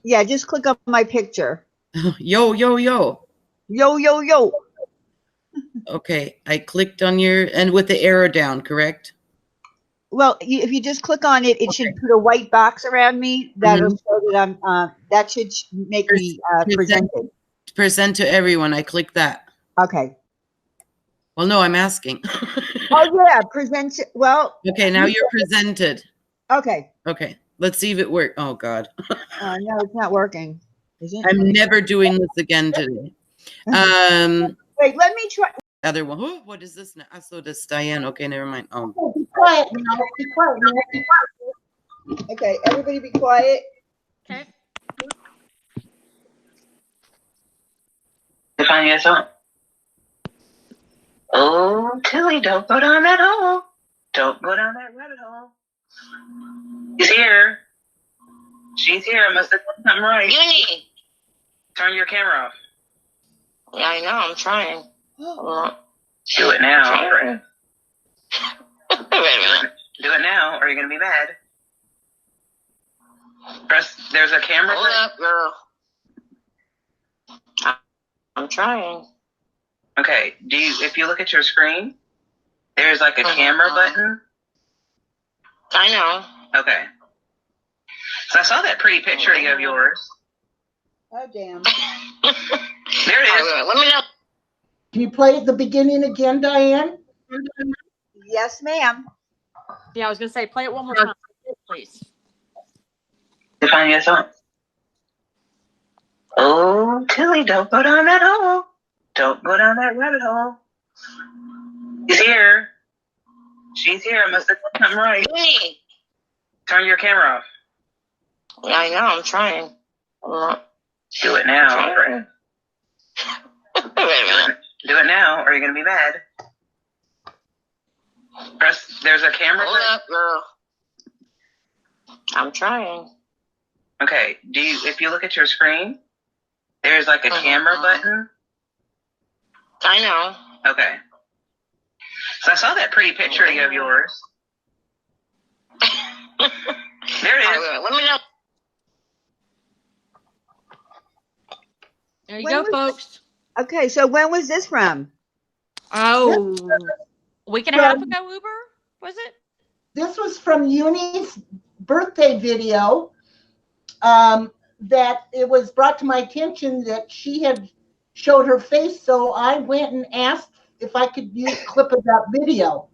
Yeah, just click on my picture. Yo, yo, yo. Yo, yo, yo. Okay, I clicked on your, and with the arrow down, correct? Well, if you just click on it, it should put a white box around me. That'll show that I'm. That should make me presented. Present to everyone. I click that. Okay. Well, no, I'm asking. Oh yeah, present. Well. Okay, now you're presented. Okay. Okay, let's see if it works. Oh God. No, it's not working. Is it? I'm never doing this again today. Wait, let me try. Other one. Oh, what is this now? I saw this Diane. Okay, never mind. Oh. Be quiet now. Be quiet now. Be quiet. Okay, everybody be quiet. Okay. Define yourself. Oh, Tilly, don't go down that hole. Don't go down that rabbit hole. He's here. She's here. I must have done something right. Uni. Turn your camera off. Yeah, I know. I'm trying. Do it now. Wait a minute. Do it now, or you're gonna be mad. Press. There's a camera. Hold up, girl. I'm trying. Okay. If you look at your screen, there's like a camera button. I know. Okay. So I saw that pretty picture of yours. Oh damn. There it is. Let me know. Can you play at the beginning again, Diane? Yes, ma'am. Yeah, I was gonna say play it one more time, please. Define yourself. Oh, Tilly, don't go down that hole. Don't go down that rabbit hole. He's here. She's here. I must have done something right. Uni. Turn your camera off. Yeah, I know. I'm trying. Do it now. Wait a minute. Do it now, or you're gonna be mad. Press. There's a camera. Hold up, girl. I'm trying. Okay. If you look at your screen, there's like a camera button. I know. Okay. So I saw that pretty picture of yours. There it is. Let me know. There you go, folks. Okay, so when was this from? Oh, a week and a half ago, Uber, was it? This was from Uni's birthday video. That it was brought to my attention that she had showed her face, so I went and asked if I could use a clip of that video.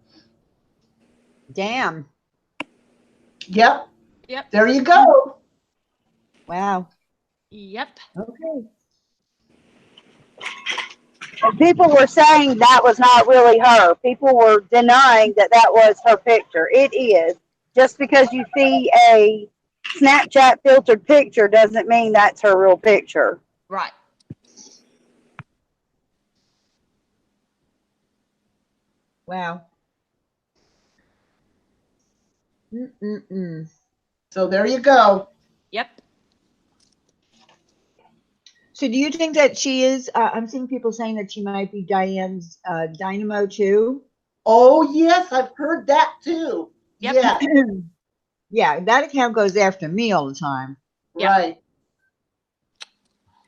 Damn. Yep. Yep. There you go. Wow. Yep. Okay. And people were saying that was not really her. People were denying that that was her picture. It is. Just because you see a Snapchat filtered picture doesn't mean that's her real picture. Right. Wow. So there you go. Yep. So do you think that she is, I'm seeing people saying that she might be Diane's Dynamo too? Oh, yes, I've heard that too. Yep. Yeah. Yeah, that account goes after me all the time. Yep. Right.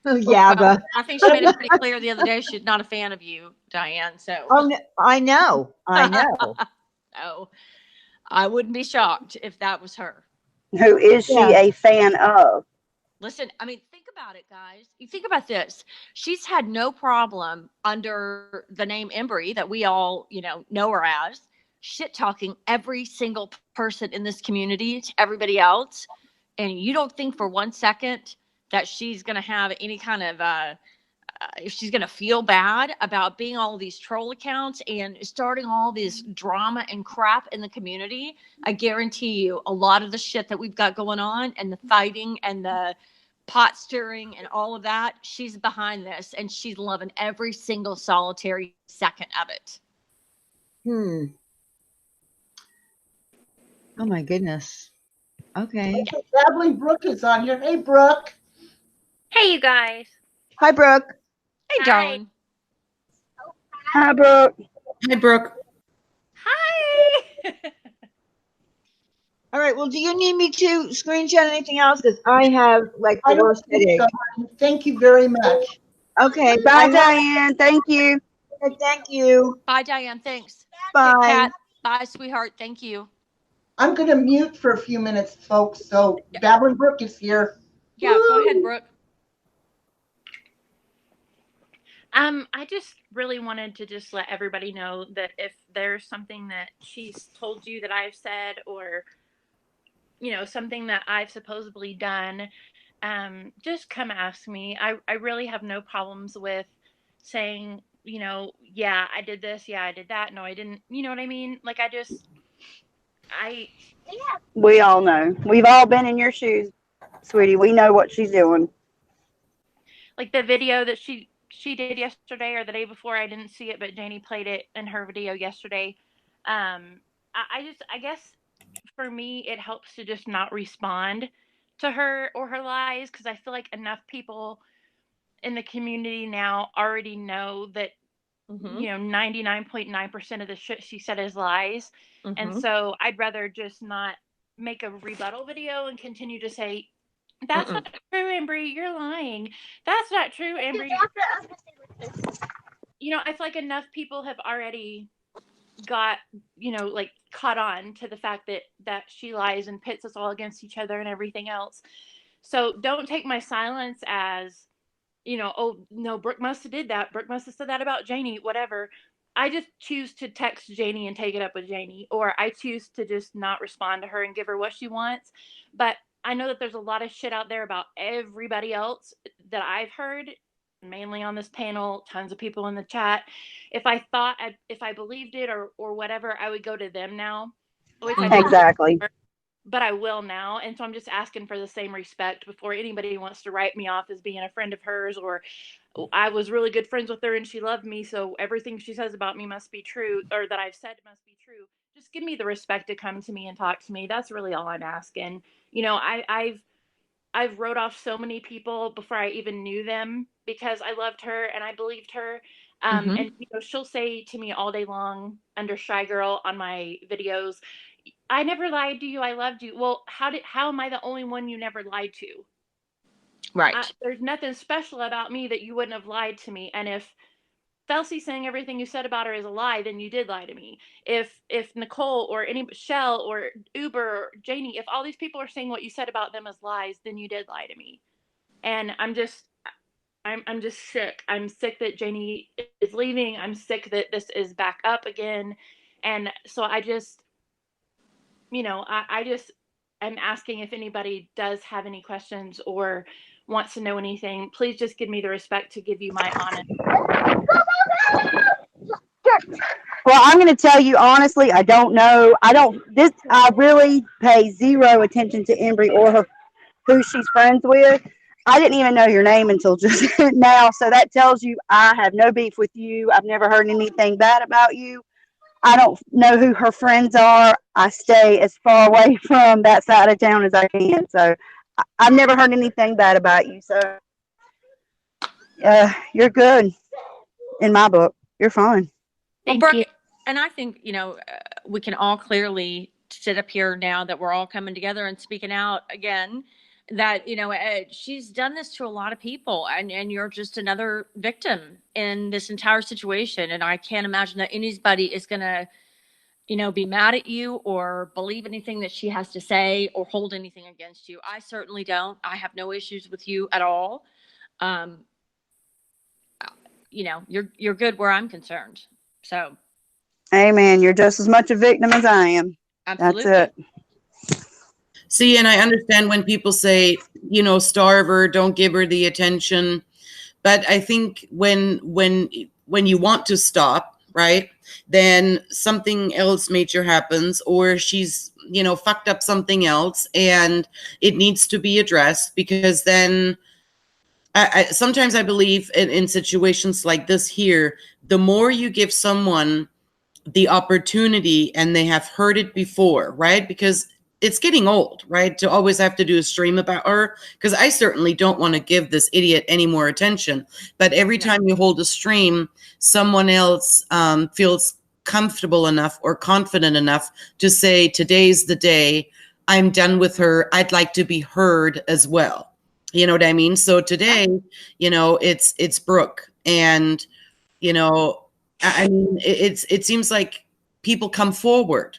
Oh, yeah, Well, but I think she made it pretty clear the other day she's not a fan of you, Diane. So. oh, no, I know. Oh, I wouldn't be shocked if that was her. Who is she a fan of? Listen, I mean, think about it, guys. You think about this. She's had no problem under the name EMBREE that we all, know her as, shit talking every single person in this community to everybody else. And you don't think for 1 second that she's going to have any kind of, if she's going to feel bad about being all these troll accounts and starting all this drama and crap in the community. I guarantee you a lot of the shit that we've got going on and the fighting and the pot stirring and all of that, she's behind this and she's loving every single solitary second of it. Oh my goodness. Okay. Traveling Brooke is on here. Hey, Brooke. Hey, you guys. Hi, Brooke. Hey, darling. Hi, Brooke. Hi, Brooke. Hi. All right. Well, do you need me to screenshot anything else? Because I have like I the don't worst think headache. so, honey. Thank you very much. Okay. Bye, Diane. Thank you. Thank you. Bye, Diane. Thanks. Bye. Kit Kat. Bye, sweetheart. Thank you. I'm going to mute for a few minutes, folks. So Babbling Brook is here. Yeah, go ahead, Brooke. I just really wanted to just let everybody know that if there's something that she's told you that I've said, or something that I've supposedly done, just come ask me. I really have no problems with saying, yeah, I did this, yeah, I did that, no, I didn't. You know what I mean? Like, We all know. We've all been in your shoes, sweetie. We know what she's doing. like the video that she did yesterday or the day before. I didn't see it, but Janie played it in her video yesterday. I guess for me it helps to just not respond to her or her lies, because I feel like enough people in the community now already know that 99.9% of the shit she said is lies. And so I'd rather just not make a rebuttal video and continue to say, that's not true, EMBREE, you're lying. That's not true, EMBREE. I feel like enough people have already got, like caught on to the fact that she lies and pits us all against each other and everything else. So don't take my silence as, oh no, Brooke must have did that. Brooke must have said that about Janie, whatever. I just choose to text Janie and take it up with Janie, or I choose to just not respond to her and give her what she wants. But I know that there's a lot of shit out there about everybody else that I've heard, mainly on this panel, tons of people in the chat. If I believed it or whatever, I would go to them now. Which I didn't Exactly. before, but I will now. And so I'm just asking for the same respect before anybody wants to write me off as being a friend of hers, or I was really good friends with her and she loved me, so everything she says about me must be true, or that I've said must be true. Just give me the respect to come to me and talk to me. That's really all I'm asking. I've wrote off so many people before I even knew them because I loved her and I believed her. And she'll say to me all day long under Shy Girl on my videos, I never lied to you, I loved you. Well, how am I the only one you never lied to? Right. There's nothing special about me that you wouldn't have lied to me. And if Felsey's saying everything you said about her is a lie, then you did lie to me. If Nicole or any Shell or Uber or Janie, if all these people are saying what you said about them as lies, then you did lie to me. And I'm just sick. I'm sick that Janie is leaving. I'm sick that this is back up again. And so I just, I'm asking if anybody does have any questions or wants to know anything. Please just give me the respect to give you my honest. Well, I'm going to tell you honestly, I don't know. I really pay zero attention to EMBREE or who she's friends with. I didn't even know your name until just now. So that tells you I have no beef with you. I've never heard anything bad about you. I don't know who her friends are. I stay as far away from that side of town as I can. So I've never heard anything bad about you. So you're good in my book. You're fine. Well, Brooke, and I think, we can all clearly sit up here now that we're all coming together and speaking out again that, she's done this to a lot of people and you're just another victim in this entire situation. And I can't imagine that anybody is going to, be mad at you or believe anything that she has to say or hold anything against you. I certainly don't. I have no issues with you at all. You're good where I'm concerned. So. Amen. You're just as much a victim as I am. Absolutely. That's it. See, and I understand when people say, starve her, don't give her the attention. But I think when you want to stop, right, then something else major happens, or she's, fucked up something else and it needs to be addressed, because then sometimes I believe in situations like this here, the more you give someone the opportunity and they have heard it before, right? Because it's getting old, right? To always have to do a stream about her, because I certainly don't want to give this idiot any more attention. But every time you hold a stream, someone else feels comfortable enough or confident enough to say, today's the day I'm done with her. I'd like to be heard as well. You know what I mean? So today, you know, it's Brooke, and you know, I mean, it seems like people come forward.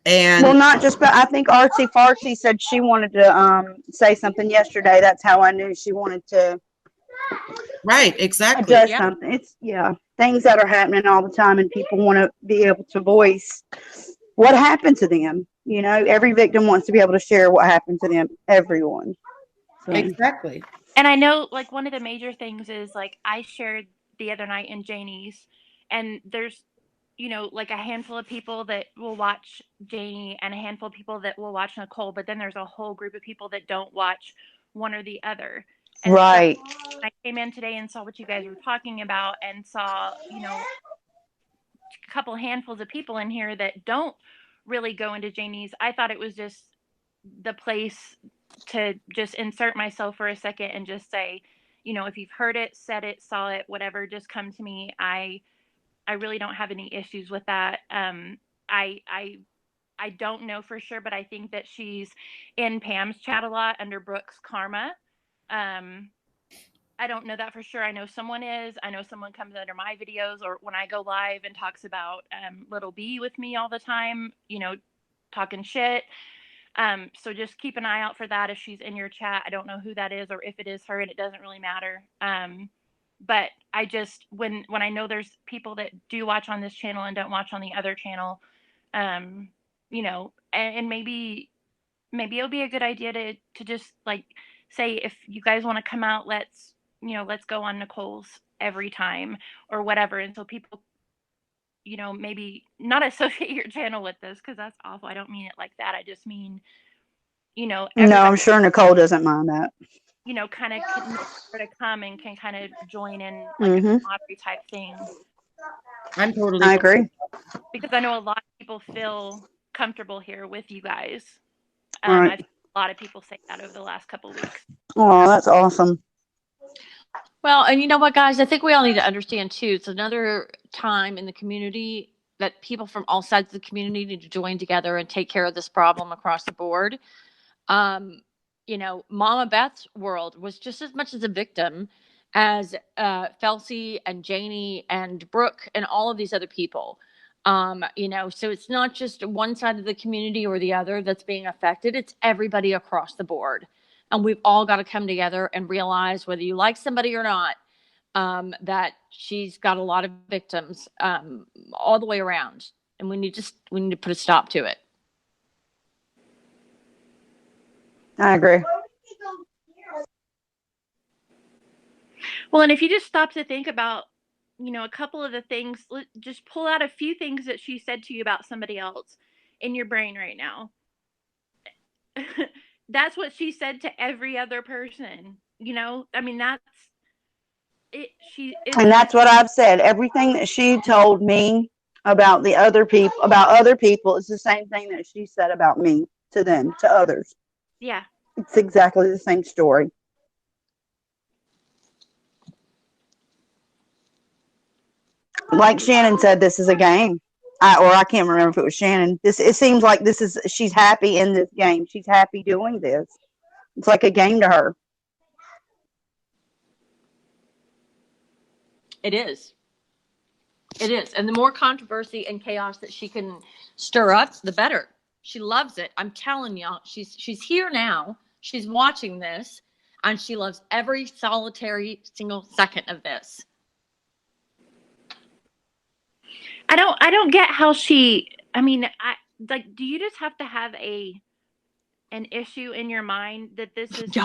And well, not just, but I think Artsy Fartsy said she wanted to say something yesterday. That's how I knew she wanted to. Right, exactly. Address something. It's things that are happening all the time, and people want to be able to voice what happened to them. You know, every victim wants to be able to share what happened to them. Everyone. So. Exactly. And I know, like, one of the major things is, like, I shared the other night in Janie's, and there's, you know, like a handful of people that will watch Janie and a handful of people that will watch Nicole, but then there's a whole group of people that don't watch one or the other. And right. So I came in today and saw what you guys were talking about, and saw, you know, a couple handfuls of people in here that don't really go into Janie's. I thought it was just the place to just insert myself for a second and just say, you know, if you've heard it, said it, saw it, whatever, just come to me. I really don't have any issues with that. I don't know for sure, but I think that she's in Pam's chat a lot under Brooke's Karma. I don't know that for sure. I know someone is. I know someone comes under my videos or when I go live and talks about Little B with me all the time, you know, talking shit. So just keep an eye out for that if she's in your chat. I don't know who that is or if it is her, and it doesn't really matter. But I just, when I know there's people that do watch on this channel and don't watch on the other channel, you know, and maybe it'll be a good idea to just like say, if you guys want to come out, let's go on Nicole's every time or whatever. And so people, you know, maybe not associate your channel with this, because that's awful. I don't mean it like that. I just mean, you know, no, I'm sure Nicole doesn't mind that. You know, kind of to come and can kind of join in like a lottery type thing. I agree. Because I know a lot of people feel comfortable here with you guys. Right. I've had a lot of people say that over the last couple of weeks. Oh, that's awesome. Well, and you know what, guys? I think we all need to understand, too, it's another time in the community that people from all sides of the community need to join together and take care of this problem across the board. You know, Mama Beth's world was just as much as a victim as Felsie and Janie and Brooke and all of these other people. You know, so it's not just one side of the community or the other that's being affected. It's everybody across the board. And we've all got to come together and realize, whether you like somebody or not, that she's got a lot of victims all the way around. And we need to put a stop to it. I agree. Well, and if you just stop to think about, you know, a couple of the things, just pull out a few things that she said to you about somebody else in your brain right now. That's what she said to every other person, you know? I mean, that's it. And that's what I've said. Everything that she told me about the other people, is the same thing that she said about me to them, to others. Yeah. It's exactly the same story. Like Shannon said, this is a game. I can't remember if it was Shannon. It seems like she's happy in this game. She's happy doing this. It's like a game to her. It is. It is. And the more controversy and chaos that she can stir up, the better. She loves it. I'm telling y'all, she's here now. She's watching this, and she loves every solitary single second of this. I don't get how she, I mean, do you just have to have an issue in your mind that this is,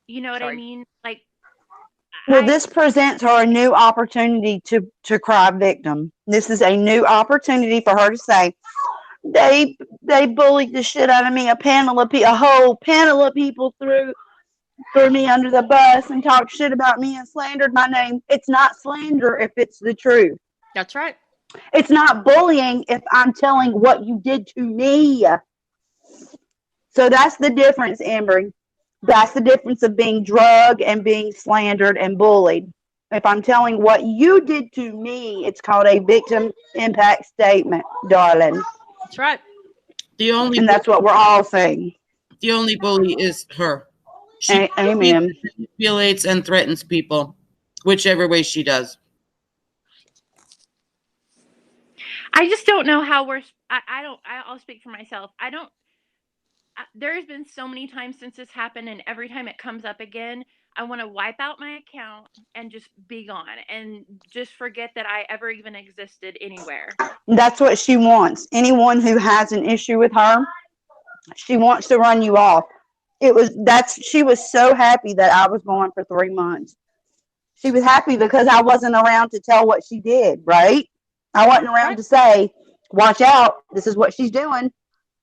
you know what I mean? Like, well, this presents her a new opportunity to cry victim. This is a new opportunity for her to say, they bullied the shit out of me. A whole panel of people threw me under the bus and talked shit about me and slandered my name. It's not slander if it's the truth. That's right. It's not bullying if I'm telling what you did to me. So that's the difference, EMBREE. That's the difference of being drugged and being slandered and bullied. If I'm telling what you did to me, it's called a victim impact statement, darling. That's right. And that's what we're all saying. The only bully is her. She Amen. manipulates and threatens people, whichever way she does. I just don't know how I'll speak for myself. There's been so many times since this happened, and every time it comes up again, I want to wipe out my account and just be gone and just forget that I ever even existed anywhere. That's what she wants. Anyone who has an issue with her, she wants to run you off. She was so happy that I was gone for 3 months. She was happy because I wasn't around to tell what she did, right? I wasn't around to say, watch out, this is what she's doing.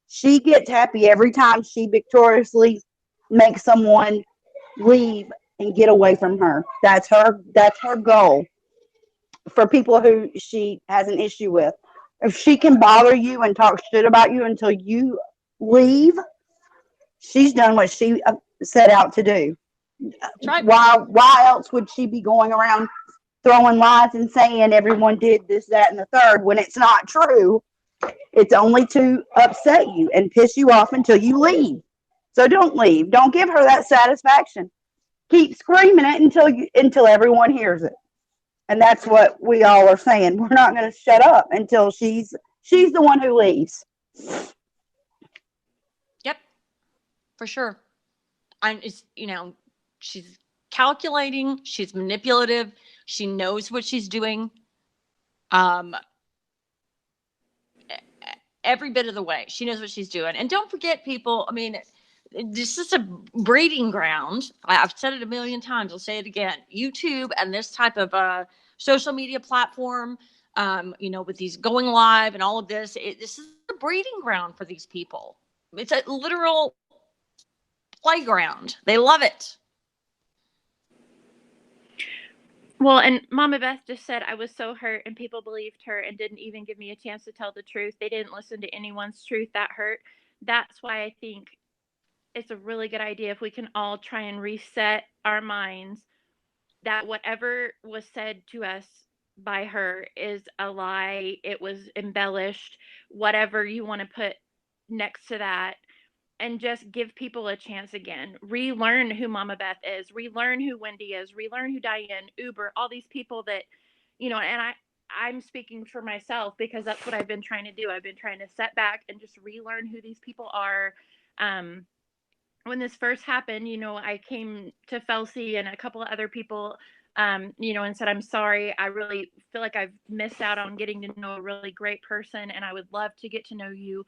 She gets happy every time she victoriously makes someone leave and get away from her. That's her goal for people who she has an issue with. If she can bother you and talk shit about you until you leave, she's done what she set out to do. Right. Why else would she be going around throwing lies and saying everyone did this, that, and the third when it's not true? It's only to upset you and piss you off until you leave. So don't leave. Don't give her that satisfaction. Keep screaming it until everyone hears it. And that's what we all are saying. We're not going to shut up until she's the one who leaves. Yep, for sure. She's calculating. She's manipulative. She knows what she's doing. Every bit of the way, she knows what she's doing. And don't forget, people. I mean, this is a breeding ground. I've said it a million times. I'll say it again. YouTube and this type of social media platform, with these going live and all of this, this is a breeding ground for these people. It's a literal playground. They love it. Well, and Mama Beth just said, I was so hurt and people believed her and didn't even give me a chance to tell the truth. They didn't listen to anyone's truth. That hurt. That's why I think it's a really good idea if we can all try and reset our minds that whatever was said to us by her is a lie. It was embellished, whatever you want to put next to that. And just give people a chance again. Relearn who Mama Beth is. Relearn who Wendy is. Relearn who Diane, Uber, all these people that, and I'm speaking for myself because that's what I've been trying to do. I've been trying to set back and just relearn who these people are. When this first happened, I came to Felsie and a couple of other people, and said, I'm sorry. I really feel like I've missed out on getting to know a really great person, and I would love to get to know you.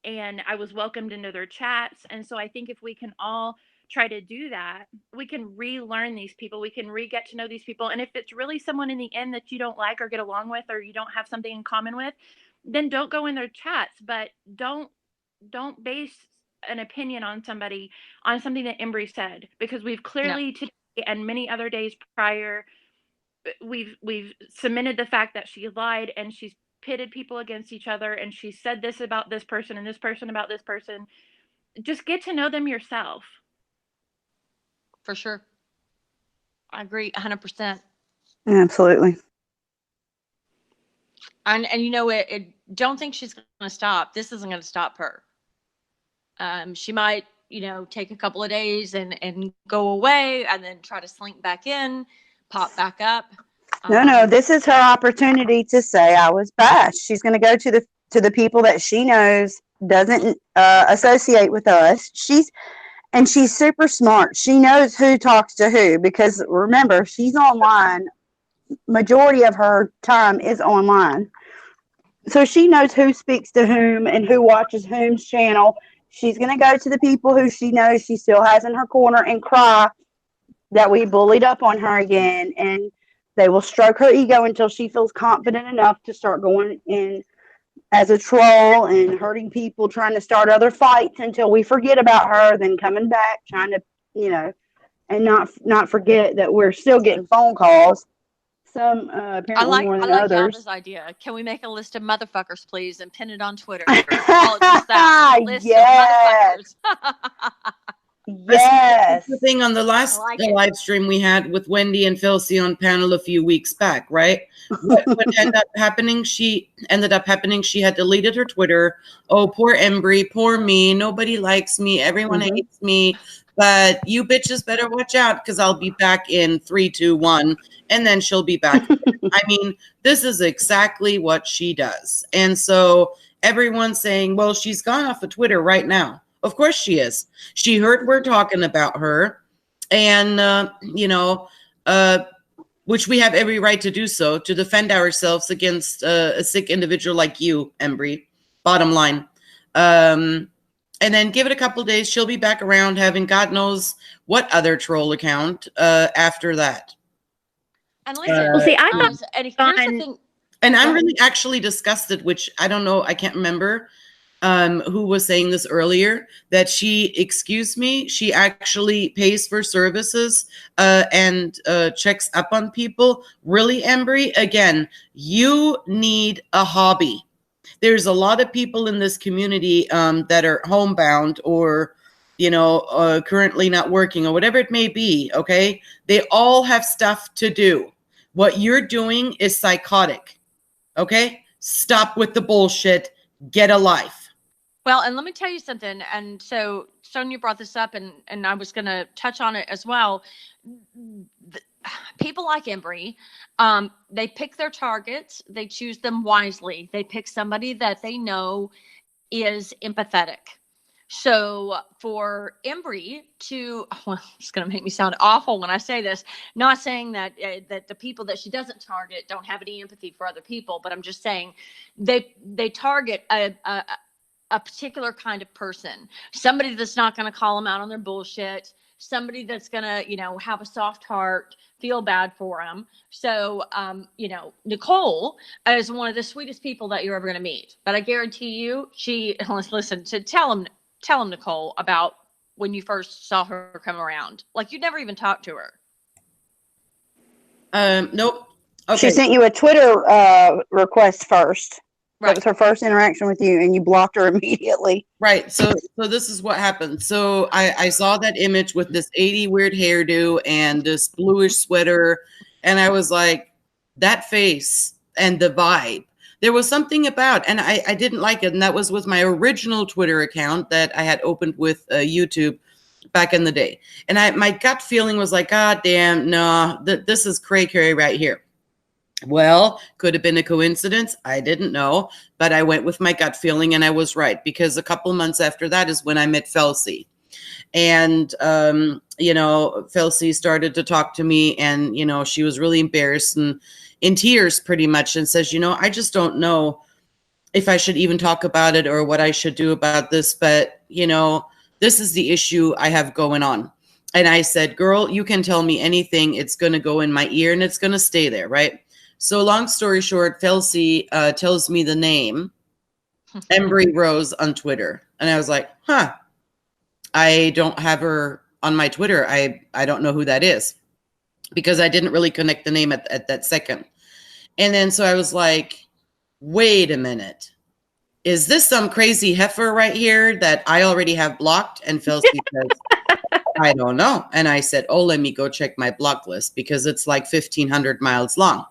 And I was welcomed into their chats. And so I think if we can all try to do that, we can relearn these people. We can get to know these people. And if it's really someone in the end that you don't like or get along with, or you don't have something in common with, then don't go in their chats. But don't base an opinion on somebody on something that EMBREE said, because we've clearly today and many other days prior, we've cemented the fact that she lied and she's pitted people against each other, and she said this about this person and this person about this person. Just get to know them yourself. For sure. I agree 100%. Absolutely. And don't think she's going to stop. This isn't going to stop her. She might, take a couple of days and go away and then try to slink back in, pop back up. No, this is her opportunity to say I was bashed. She's going to go to the people that she knows doesn't associate with us. She's super smart. She knows who talks to who, because remember, she's online. Majority of her time is online. So she knows who speaks to whom and who watches whom's channel. She's going to go to the people who she knows she still has in her corner and cry that we bullied up on her again, and they will stroke her ego until she feels confident enough to start going in as a troll and hurting people, trying to start other fights until we forget about her, then coming back, trying to, and not forget that we're still getting phone calls. Some apparently more than others. I like Alva's idea. Can we make a list of motherfuckers, please, and pin it on Twitter? Call it just that. List of motherfuckers. Yes. That's the thing on the last live stream we had with Wendy and Philcy on panel a few weeks back, right? What ended up happening, she had deleted her Twitter. Oh, poor Embry, poor me. Nobody likes me. Everyone hates me. But you bitches better watch out because I'll be back in 3, 2, 1. And then she'll be back. I mean, this is exactly what she does. And so everyone's saying, well, she's gone off of Twitter right now. Of course she is. She heard we're talking about her, and which we have every right to do so, to defend ourselves against a sick individual like you, Embry. Bottom line. And then give it a couple of days. She'll be back around having God knows what other troll account after that. And listen, well, see, I thought, and here's the thing. And I'm really actually disgusted, which I don't know, I can't remember who was saying this earlier, that she actually pays for services and checks up on people. Really, Embry? Again, you need a hobby. There's a lot of people in this community that are homebound or, currently not working or whatever it may be, okay? They all have stuff to do. What you're doing is psychotic, okay? Stop with the bullshit. Get a life. Well, and let me tell you something. And so Sonia brought this up, and I was going to touch on it as well. People like Embry, they pick their targets. They choose them wisely. They pick somebody that they know is empathetic. So for Embry to, well, it's going to make me sound awful when I say this, not saying that that the people that she doesn't target don't have any empathy for other people, but I'm just saying they target a particular kind of person, somebody that's not going to call them out on their bullshit, somebody that's going to, have a soft heart, feel bad for them. So, Nicole is one of the sweetest people that you're ever going to meet, but I guarantee you, listen, to tell him, Nicole, about when you first saw her come around. Like, you never even talked to her. Nope. Okay. She sent you a Twitter request first. Right. That was her first interaction with you, and you blocked her immediately. Right. So this is what happened. So I saw that image with this 80 weird hairdo and this bluish sweater, and I was like, that face and the vibe. There was something about, and I didn't like it, and that was with my original Twitter account that I had opened with YouTube back in the day. And my gut feeling was like, God damn, no, this is cray-cray right here. Well, could have been a coincidence. I didn't know, but I went with my gut feeling and I was right, because a couple months after that is when I met Philcy. And, Philcy started to talk to me, and, she was really embarrassed and in tears pretty much, and says, I just don't know if I should even talk about it or what I should do about this, but, this is the issue I have going on. And I said, girl, you can tell me anything. It's going to go in my ear and it's going to stay there, right? So long story short, Philcy tells me the name, Embry Rose on Twitter. And I was like, I don't have her on my Twitter. I don't know who that is, because I didn't really connect the name at that second. And then so I was like, wait a minute. Is this some crazy heifer right here that I already have blocked? And Philcy says, I don't know. And I said, oh, let me go check my block list, because it's like 1,500 miles long.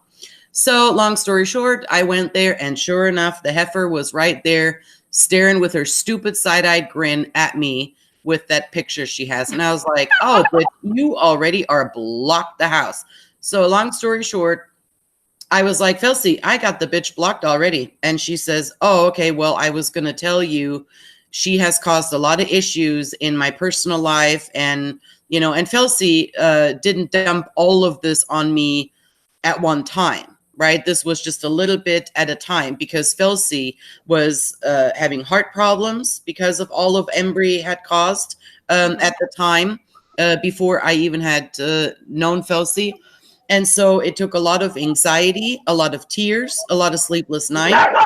So long story short, I went there, and sure enough, the heifer was right there staring with her stupid side-eyed grin at me with that picture she has. And I was like, oh, but you already are blocked the house. So long story short, I was like, Philcy, I got the bitch blocked already. And she says, oh, okay, well, I was going to tell you, she has caused a lot of issues in my personal life. And, and Philcy didn't dump all of this on me at one time. Right. This was just a little bit at a time, because Philcy was having heart problems because of all of Embry had caused at the time before I even had known Philcy. And so it took a lot of anxiety, a lot of tears, a lot of sleepless nights,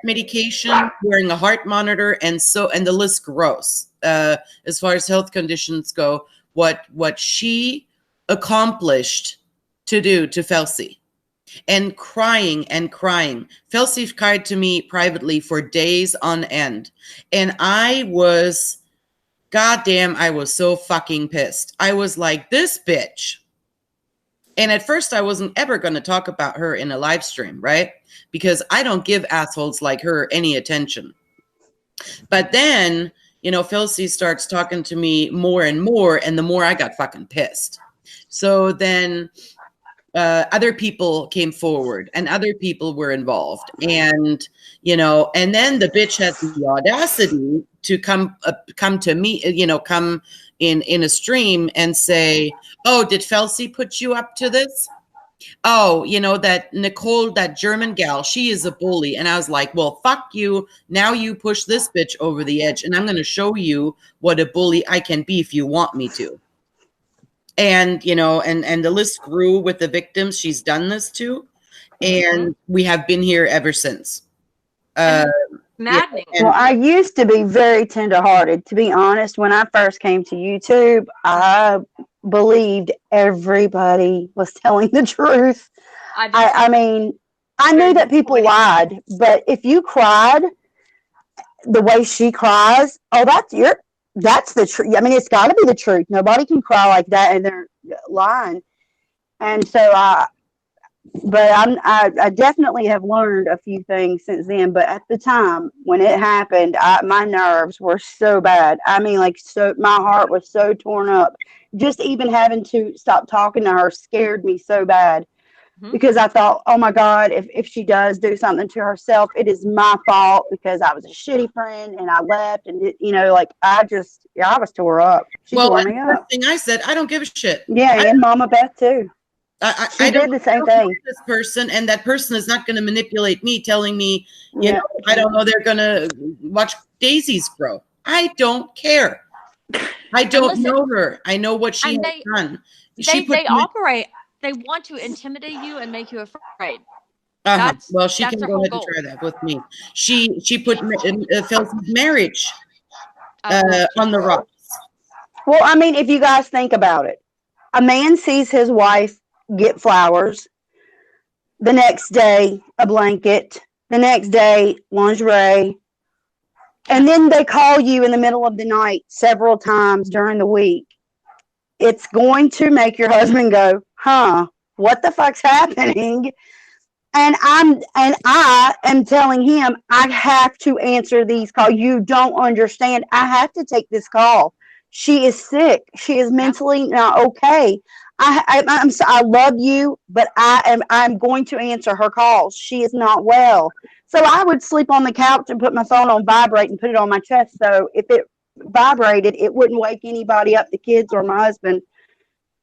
medication, wearing a heart monitor. And the list grows as far as health conditions go, what she accomplished to do to Philcy. And crying and crying. Philcy cried to me privately for days on end. And I was goddamn, I was so fucking pissed. I was like, this bitch. And at first I wasn't ever going to talk about her in a live stream, right? Because I don't give assholes like her any attention. But then, you know, Philcy starts talking to me more and more, and the more I got fucking pissed. So then other people came forward and other people were involved. And, you know, and then the bitch has the audacity to come to me, you know, come in a stream and say, oh, did Philcy put you up to this? Oh, you know, that Nicole, that German gal, she is a bully. And I was like, well, fuck you. Now you push this bitch over the edge, and I'm going to show you what a bully I can be if you want me to. And, you know, and the list grew with the victims she's done this to. And we have been here ever since. Maddening. Yeah, Well, I used to be very tenderhearted. To be honest, when I first came to YouTube, I believed everybody was telling the truth. I mean, I knew that people lied, but if you cried the way she cries, oh, that's the truth. I mean, it's got to be the truth. Nobody can cry like that and they're lying. And so but I definitely have learned a few things since then. But at the time when it happened, my nerves were so bad. I mean, like, so my heart was so torn up. Just even having to stop talking to her scared me so bad, because I thought, oh my God, if she does do something to herself, it is my fault because I was a shitty friend and I left, and you know, like, I was tore up. She tore me up. First thing I said, I don't give a shit. Yeah, and Mama Beth too. I did the same thing. This person, and that person is not going to manipulate me, telling me, you know, I don't know, they're going to watch daisies grow. I don't care. I don't know her. I know what she has done. They operate. They want to intimidate you and make you afraid. Well, she can go ahead and try that with me. She put Phil's marriage on the rocks. Well, I mean, if you guys think about it, a man sees his wife get flowers, the next day a blanket, the next day lingerie, and then they call you in the middle of the night several times during the week. It's going to make your husband go, huh, what the fuck's happening? And I am telling him, I have to answer these calls. You don't understand. I have to take this call. She is sick. She is mentally not okay. I love you, but I'm going to answer her calls. She is not well. So I would sleep on the couch and put my phone on vibrate and put it on my chest. So if it vibrated, it wouldn't wake anybody up, the kids or my husband,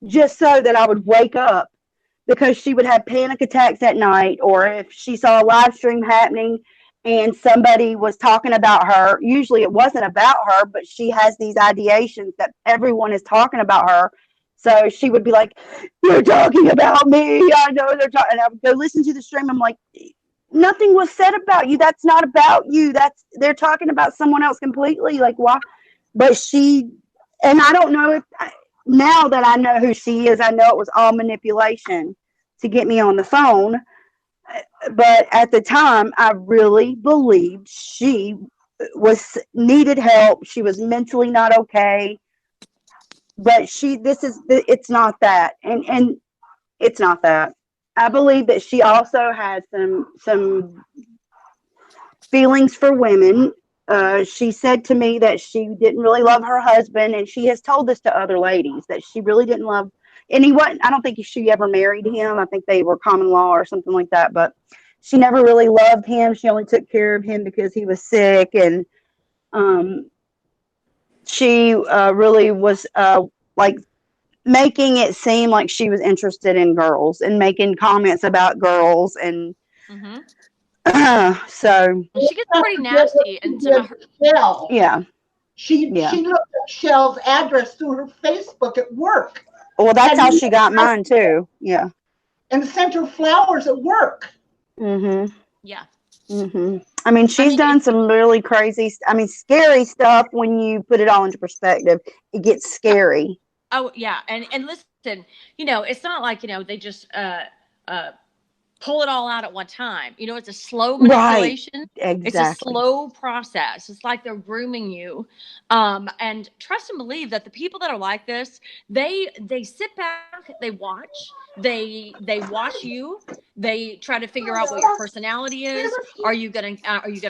just so that I would wake up, because she would have panic attacks at night. Or if she saw a live stream happening and somebody was talking about her, usually it wasn't about her, but she has these ideations that everyone is talking about her. So she would be like, they're talking about me. I know they're talking. And I would go listen to the stream. I'm like, nothing was said about you. That's not about you. They're talking about someone else completely. Like, why? But and I don't know if, now that I know who she is, I know it was all manipulation to get me on the phone. But at the time, I really believed she needed help. She was mentally not okay. But it's not that. And it's not that. I believe that she also has some feelings for women. She said to me that she didn't really love her husband, and she has told this to other ladies, that she really didn't love, and I don't think she ever married him. I think they were common law or something like that, but she never really loved him. She only took care of him because he was sick. And she really was like making it seem like she was interested in girls and making comments about girls. And so she gets pretty nasty. And she looked at Shell's address through her Facebook at work. Well, that's how she got mine too. Yeah. And sent her flowers at work. Yeah. I mean, she's done some really crazy, scary stuff. When you put it all into perspective, it gets scary. Oh yeah. And listen, you know, it's not like, you know, they just pull it all out at one time. You know, it's a slow manipulation. Exactly. It's a slow process. It's like they're grooming you. And trust and believe that the people that are like this, they sit back, they watch, they watch you. They try to figure out what your personality is. Are you gonna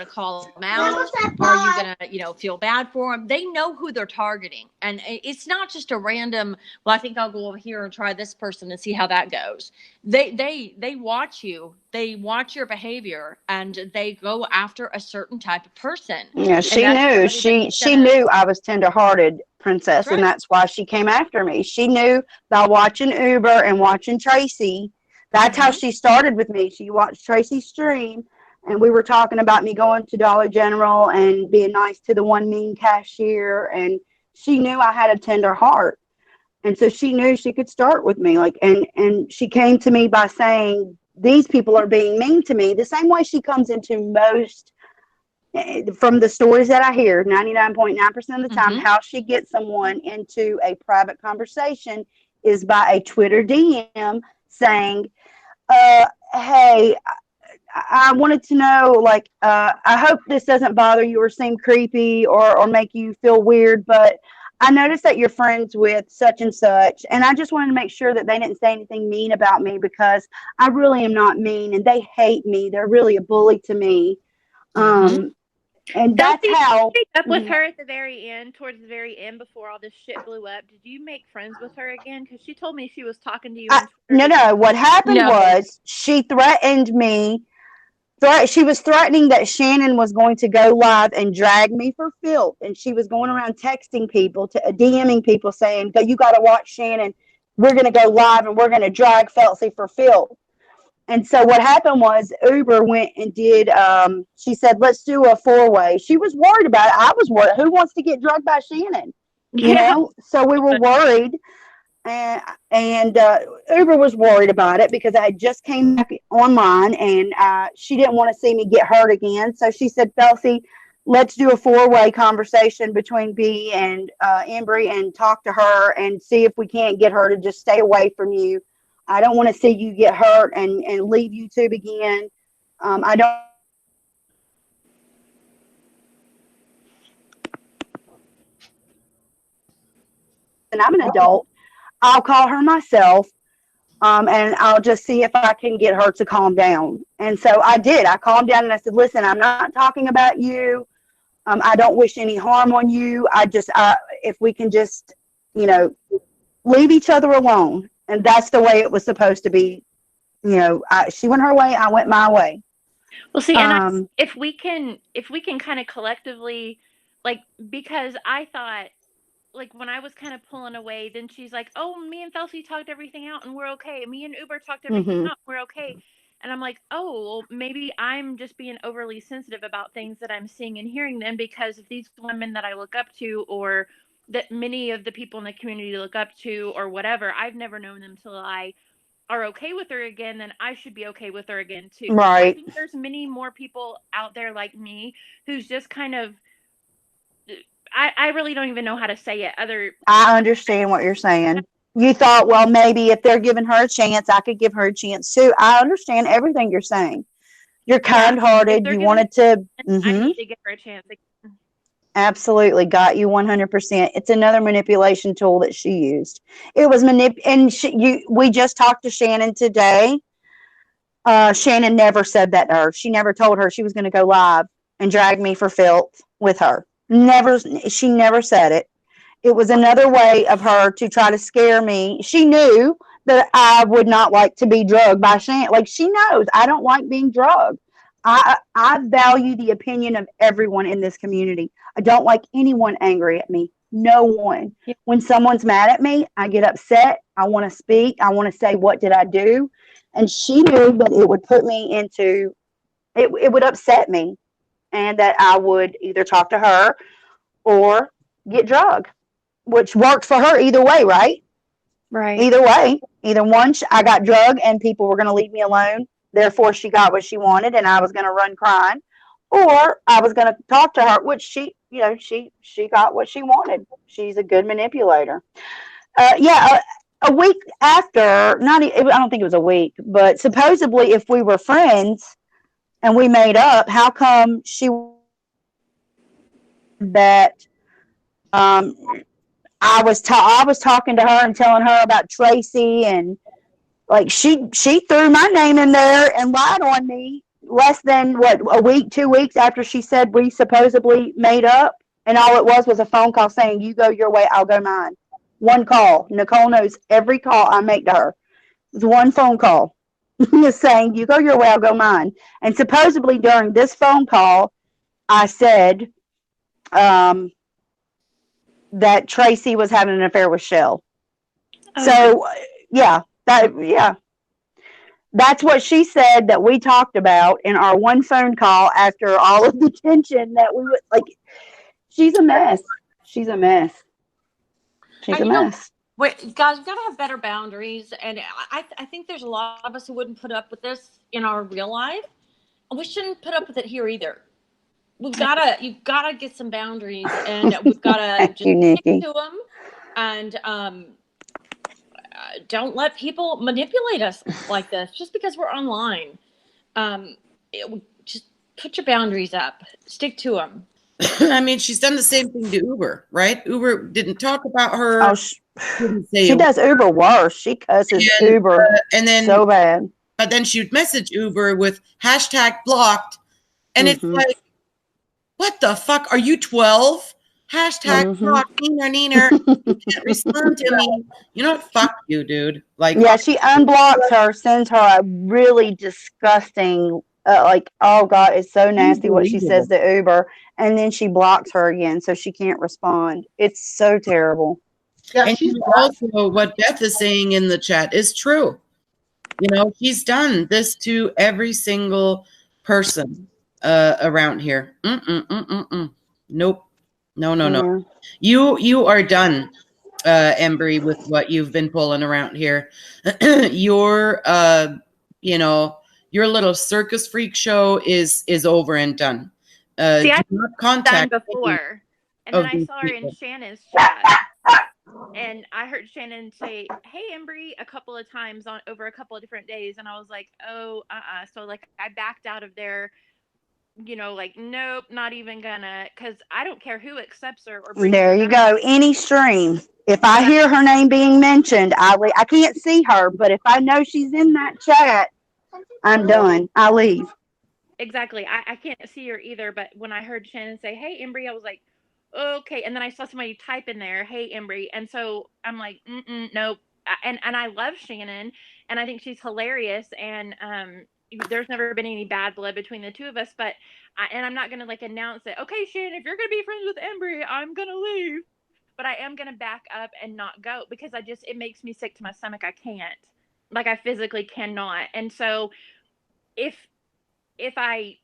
call them out? Are you gonna feel bad for them? They know who they're targeting, and it's not just a random. Well, I think I'll go over here and try this person and see how that goes. They watch you. They watch your behavior, and they go after a certain type of person. Yeah, she knew. She knew I was tenderhearted, Princess, and that's why she came after me. She knew by watching Uber and watching Tracy. That's how she started with me. She watched Tracy's stream, and we were talking about me going to Dollar General and being nice to the one mean cashier, and she knew I had a tender heart. And so she knew she could start with me. And she came to me by saying, these people are being mean to me, the same way she comes into most, from the stories that I hear, 99.9% of the time, how she gets someone into a private conversation is by a Twitter DM saying, hey, I wanted to know, I hope this doesn't bother you or seem creepy or make you feel weird, but I noticed that you're friends with such and such, and I just wanted to make sure that they didn't say anything mean about me, because I really am not mean, and they hate me. They're really a bully to me. And that's how. Up with her at the very end, towards the very end, before all this shit blew up. Did you make friends with her again? Because she told me she was talking to you. No. What happened was she threatened me. She was threatening that Shannon was going to go live and drag me for filth, and she was going around texting people, DMing people, saying, "You got to watch Shannon. We're going to go live and we're going to drag Feltsy for filth." And so what happened was Uber went and did, she said, let's do a 4-way. She was worried about it. I was worried. Who wants to get drugged by Shannon? You know? So we were worried. And Uber was worried about it because I just came back online, and she didn't want to see me get hurt again. So she said, Feltsy, let's do a 4-way conversation between B and EMBREE and talk to her and see if we can't get her to just stay away from you. I don't want to see you get hurt and leave YouTube again. I don't. And I'm an adult. I'll call her myself, and I'll just see if I can get her to calm down. And so I did. I calmed down and I said, listen, I'm not talking about you. I don't wish any harm on you. If we can just, leave each other alone. And that's the way it was supposed to be. She went her way, I went my way. Well, see, and if we can kind of collectively, because I thought, when I was kind of pulling away, then she's like, oh, me and Feltsy talked everything out and we're okay. Me and Uber talked everything out, we're okay. And I'm like, oh, well, maybe I'm just being overly sensitive about things that I'm seeing and hearing then, because if these women that I look up to, or that many of the people in the community look up to, or whatever, I've never known them till I are okay with her again, then I should be okay with her again too. Right. I think there's many more people out there like me who's just kind of, I really don't even know how to say it. I understand what you're saying. You thought, well, maybe if they're giving her a chance, I could give her a chance too. I understand everything you're saying. You're kind-hearted. You wanted to. I need to give her a chance. Absolutely. Got you 100%. It's another manipulation tool that she used. It was we just talked to Shannon today. Shannon never said that to her. She never told her she was going to go live and drag me for filth with her. She never said it. It was another way of her to try to scare me. She knew that I would not like to be drugged by Shannon. She knows I don't like being drugged. I value the opinion of everyone in this community. I don't like anyone angry at me. No one. Yeah. When someone's mad at me, I get upset. I want to speak. I want to say, what did I do? And she knew that it would put me into, it would upset me, and that I would either talk to her or get drugged, which worked for her either way, right? Right. Either way. Either one, I got drugged and people were going to leave me alone. Therefore, she got what she wanted, and I was going to run crying, or I was going to talk to her, which she got what she wanted. She's a good manipulator. a week after, I don't think it was a week, but supposedly if we were friends and we made up, how come she that I was talking to her and telling her about Tracy, and like she threw my name in there and lied on me less than a week, 2 weeks after she said we supposedly made up, and all it was a phone call saying, you go your way, I'll go mine. One call. Nicole knows every call I make to her. It's one phone call saying, you go your way, I'll go mine. And supposedly during this phone call, I said that Tracy was having an affair with Shell. Okay. So, that's what she said that we talked about in our one phone call after all of the tension that we would, like, she's a mess. She's a mess. She's a mess. Wait, guys, we've got to have better boundaries. And I think there's a lot of us who wouldn't put up with this in our real life. We shouldn't put up with it here either. You've got to get some boundaries, and we've got to just stick to them, and don't let people manipulate us like this just because we're online. Just put your boundaries up, stick to them. I mean, she's done the same thing to Uber, right? Uber didn't talk about her. Oh, she does Uber worse. She cusses Uber and then so bad. But then she would message Uber with #blocked, and it's like, what the fuck? Are you 12? #blocked, neener. You can't respond to me. You know what? Fuck you, dude. Like, yeah, she unblocks her, sends her a really disgusting, like, oh God, it's so nasty what she says to Uber, and then she blocks her again so she can't respond. It's so terrible. Yeah, and also what Beth is saying in the chat is true. You know, she's done this to every single person around here. Nope. No. You are done, EMBREE, with what you've been pulling around here. Your your little circus freak show is over and done. See, I've done before, and then I saw her in Shannon's chat, and I heard Shannon say, "Hey, EMBREE," a couple of times over a couple of different days, and I was like, "Oh, So like, I backed out of there. You know, like, nope, not even gonna, because I don't care who accepts her or brings there her you back. go. Any stream. If I hear her name being mentioned, I can't see her, but if I know she's in that chat, I'm done. I leave. Exactly. I can't see her either, but when I heard Shannon say, "Hey, EMBREE," I was like, okay. And then I saw somebody type in there, "Hey, EMBREE," and so I'm like, nope. And I love Shannon, and I think she's hilarious, and there's never been any bad blood between the two of us, but I'm not gonna like announce it. Okay, Shannon, if you're gonna be friends with EMBREE, I'm gonna leave, but I am gonna back up and not go, because it makes me sick to my stomach. I can't, like, I physically cannot. And so if I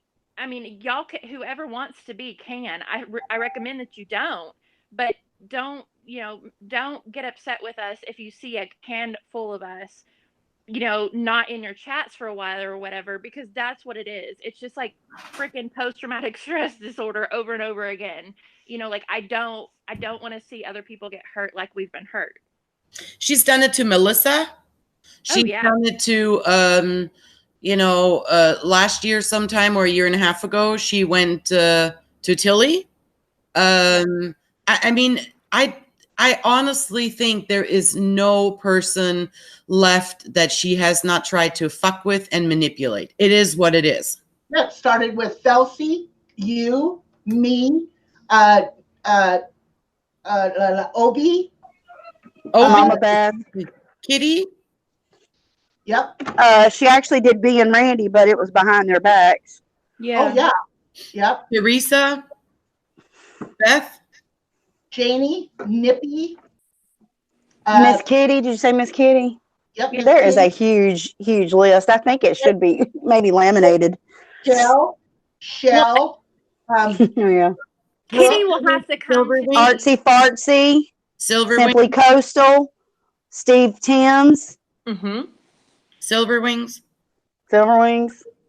mean, y'all can, whoever wants to be can. I recommend that you don't, but don't get upset with us if you see a can full of us, not in your chats for a while or whatever, because that's what it is. It's just like freaking post-traumatic stress disorder over and over again. Like, I don't want to see other people get hurt like we've been hurt. She's done it to Melissa. She's done it to last year sometime, or a year and a half ago, she went to Tilly. I mean, I honestly think there is no person left that she has not tried to fuck with and manipulate. It is what it is. That started with Felsie, you, me, Obi, Mama Beth, Kitty. Yep. She actually did B and Randy, but it was behind their backs. Yeah. Oh yeah. Yep. Teresa, Beth, Janie, Nippy, Miss Kitty. Did you say Miss Kitty? Yep. Miss There Kitty. is a huge list. I think it should be maybe laminated. Shell. Yeah. Kitty will have to come. Artsy Fartsy. Silver Simply Wings. Coastal. Steve Timms. Silver Wings.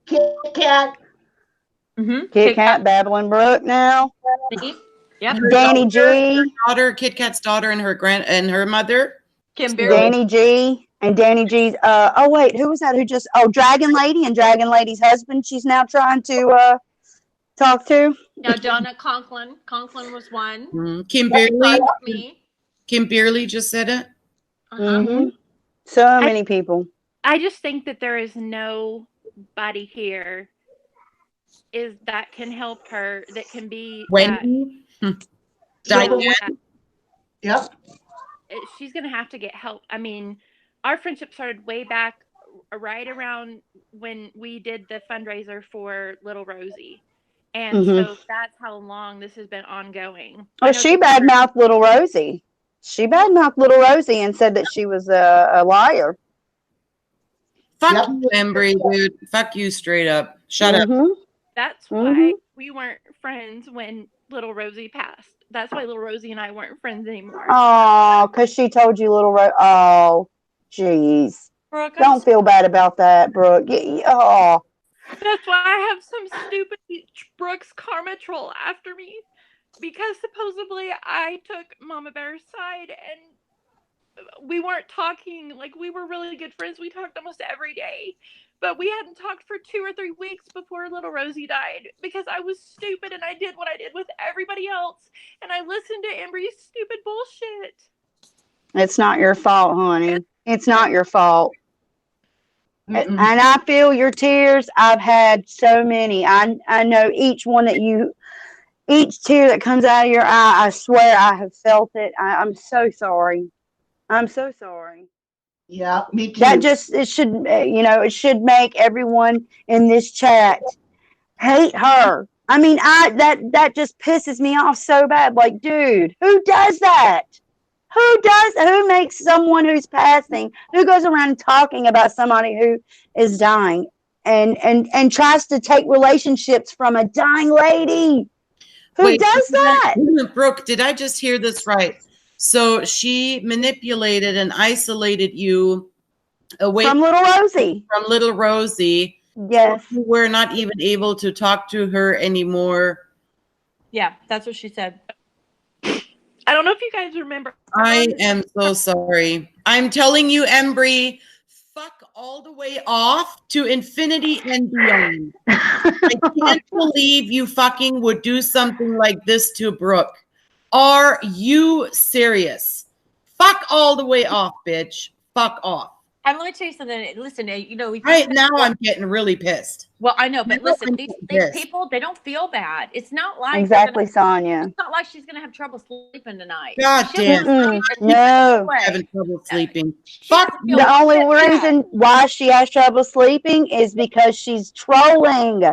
Kit Kat. Kit Kat, Babylon Brook now. Yep. Danny G. Daughter, Kit Kat's daughter, and her mother. Danny G and Danny G's. Oh wait, who was that? Who just? Oh, Dragon Lady and Dragon Lady's husband. She's now trying to talk to. Now Donna Conklin. Conklin was one. Kim Beerley. Kim Beerley just said it. So many people. I just think that there is nobody here that can help her. That can be Wendy. Diane. Yep. She's gonna have to get help. I mean, our friendship started way back, right around when we did the fundraiser for Little Rosie, and so that's how long this has been ongoing. Well, she badmouthed Little Rosie. She badmouthed Little Rosie and said that she was a liar. Fuck you, Embry, dude. Fuck you straight up. Shut up. That's why we weren't friends when Little Rosie passed. That's why Little Rosie and I weren't friends anymore. Oh, because she told you Little Rosie. Oh, jeez. Brooke, don't feel bad about that, Brooke. Oh. That's why I have some stupid Brooks karma troll after me. Because supposedly I took Mama Bear's side and we weren't talking. Like, we were really good friends. We talked almost every day. But we hadn't talked for 2 or 3 weeks before Little Rosie died because I was stupid and I did what I did with everybody else. And I listened to Embree's stupid bullshit. It's not your fault, honey. It's not your fault. And I feel your tears. I've had so many. I know each one that each tear that comes out of your eye, I swear I have felt it. I'm so sorry. I'm so sorry. Yeah, me too. It should make everyone in this chat hate her. I mean, that just pisses me off so bad. Like, dude, who does that? Who makes someone who's passing, who goes around talking about somebody who is dying and tries to take relationships from a dying lady? Who does that? Brooke, did I just hear this right? So she manipulated and isolated you away from Little Rosie. From Little Rosie. Yes. So you were not even able to talk to her anymore. Yeah, that's what she said. I don't know if you guys remember. I am so sorry. I'm telling you, Embry, fuck all the way off to infinity and beyond. I can't believe you fucking would do something like this to Brooke. Are you serious? Fuck all the way off, bitch. Fuck off. And let me tell you something. Listen, right now I'm getting really pissed. Well, I know, but listen, these people, they don't feel bad. It's not like exactly, Sonia. It's not like she's gonna have trouble sleeping tonight. God damn. No. Having trouble sleeping. Fuck. The only reason why she has trouble sleeping is because she's trolling.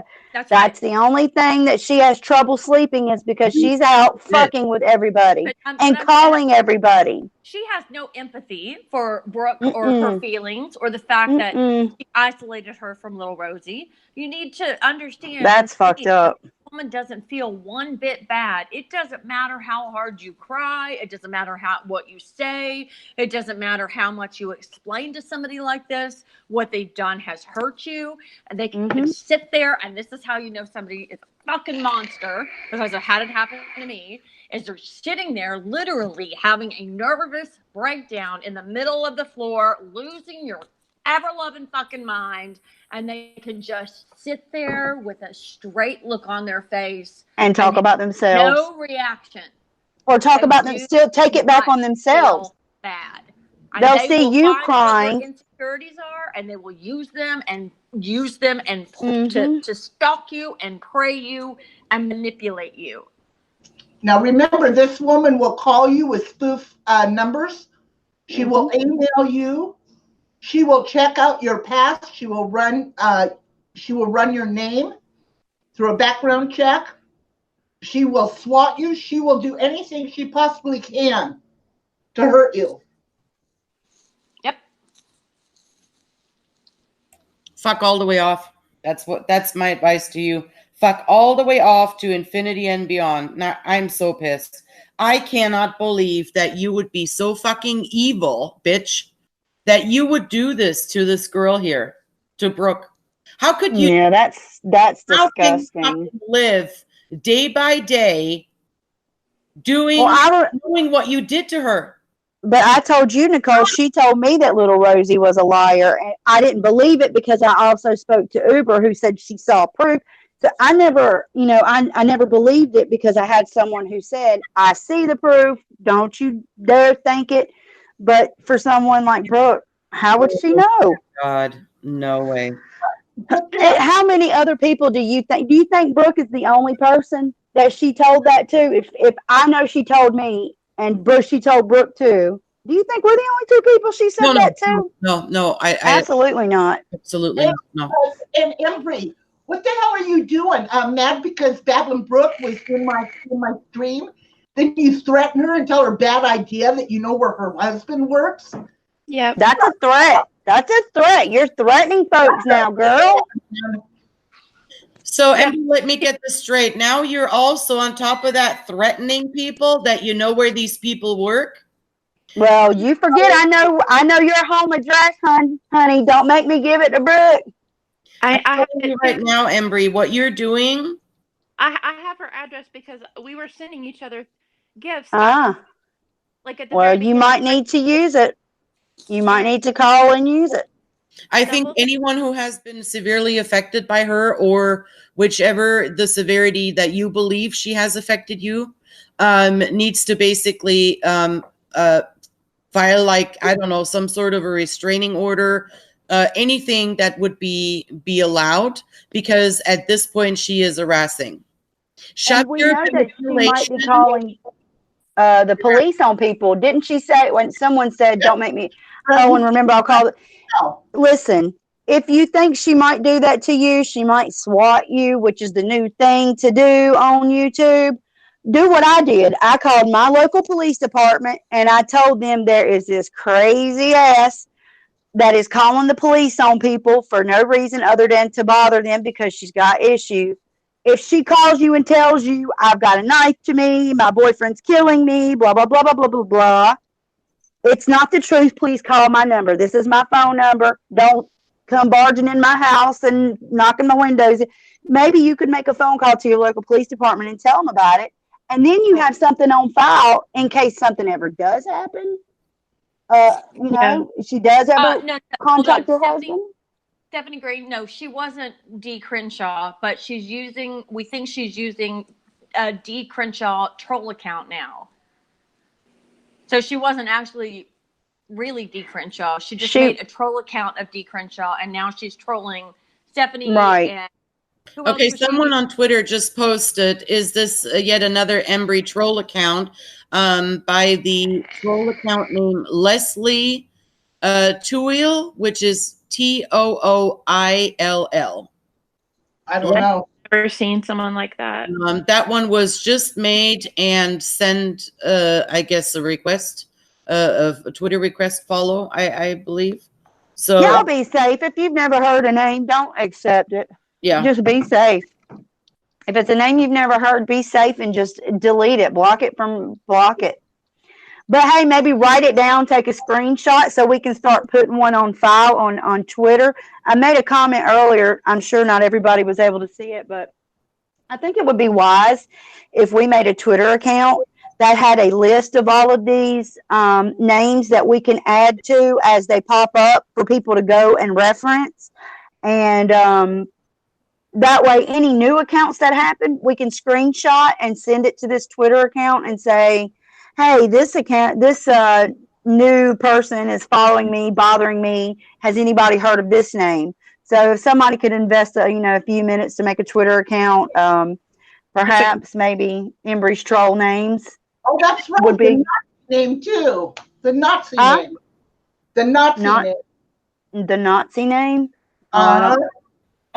That's the only thing that she has trouble sleeping is because she's out fucking with everybody and calling everybody. She has no empathy for Brooke or her feelings or the fact that she isolated her from Little Rosie. You need to understand. That's fucked up. The woman doesn't feel one bit bad. It doesn't matter how hard you cry. It doesn't matter what you say. It doesn't matter how much you explain to somebody like this. What they've done has hurt you. And they can sit there, and this is how you know somebody is a fucking monster, because I've had it happen to me, is they're sitting there literally having a nervous breakdown in the middle of the floor, losing your ever-loving fucking mind, and they can just sit there with a straight look on their face and talk about themselves. No reaction. Or talk about them, still take it back on themselves. Bad. They'll see you crying. What their insecurities are, and they will use them to stalk you and prey you and manipulate you. Now remember, this woman will call you with spoof numbers. She will email you. She will check out your past. She will run your name through a background check. She will swat you. She will do anything she possibly can to hurt you. Yep. Fuck all the way off. That's my advice to you. Fuck all the way off to infinity and beyond. Now, I'm so pissed. I cannot believe that you would be so fucking evil, bitch, that you would do this to this girl here, to Brooke. How could you? Yeah, that's disgusting. Fucking live day by day doing what you did to her. But I told you, Nicole, she told me that little Rosie was a liar. And I didn't believe it because I also spoke to Uber who said she saw proof. So I never, I never believed it because I had someone who said, I see the proof. Don't you dare think it. But for someone like Brooke, how would she know? God, no way. How many other people do you think? Do you think Brooke is the only person that she told that to? If I know she told me, and she told Brooke too. Do you think we're the only two people she said that to? No. I Absolutely not. Absolutely no. And Embry, what the hell are you doing? Mad because Babylon Brooke was in my stream? Then you threaten her and tell her bad idea that you know where her husband works? Yeah. That's a threat. That's a threat. You're threatening folks now, girl. So, Emily, let me get this straight. Now you're also on top of that threatening people that you know where these people work? Well, you forget I know your home address, honey. Don't make me give it to Brooke. I I'm telling you right now, Embree, what you're doing. I have her address because we were sending each other gifts. Like at the well, very you might need to use it. You might need to call and use it. I think anyone who has been severely affected by her, or whichever the severity that you believe she has affected you, needs to basically file, like, I don't know, some sort of a restraining order, anything that would be allowed, because at this point she is harassing. And we know that she might be calling the police on people. Didn't she say when someone said, "Don't make me"? Oh, and remember, I'll call it. Listen, if you think she might do that to you, she might SWAT you, which is the new thing to do on YouTube. Do what I did. I called my local police department and I told them there is this crazy ass that is calling the police on people for no reason other than to bother them because she's got issues. If she calls you and tells you, I've got a knife to me, my boyfriend's killing me, blah, blah, blah, blah, blah, blah, blah. It's not the truth. Please call my number. This is my phone number. Don't come barging in my house and knocking my windows. Maybe you could make a phone call to your local police department and tell them about it. And then you have something on file in case something ever does happen. She does ever contact her husband. Stephanie Green, no, she wasn't Dee Crenshaw, but we think she's using a Dee Crenshaw troll account now. So she wasn't actually really Dee Crenshaw. She just made a troll account of Dee Crenshaw, and now she's trolling Stephanie. Right. And okay, someone on Twitter just posted, is this yet another EMBREE troll account by the troll account name Leslie Tooill, which is Tooill. I don't know. Never seen someone like that. That one was just made and sent, I guess, a request, a Twitter request follow, I believe. So y'all be safe. If you've never heard a name, don't accept it. Yeah. Just be safe. If it's a name you've never heard, be safe and just delete it. Block it. But hey, maybe write it down, take a screenshot so we can start putting one on file on Twitter. I made a comment earlier. I'm sure not everybody was able to see it, but I think it would be wise if we made a Twitter account that had a list of all of these names that we can add to as they pop up for people to go and reference. And that way, any new accounts that happen, we can screenshot and send it to this Twitter account and say, hey, this new person is following me, bothering me. Has anybody heard of this name? So if somebody could invest, a few minutes to make a Twitter account, perhaps maybe EMBREE's troll names. Oh, that's right. Would be the Nazi name too. The Nazi name. The Nazi name. The Nazi name.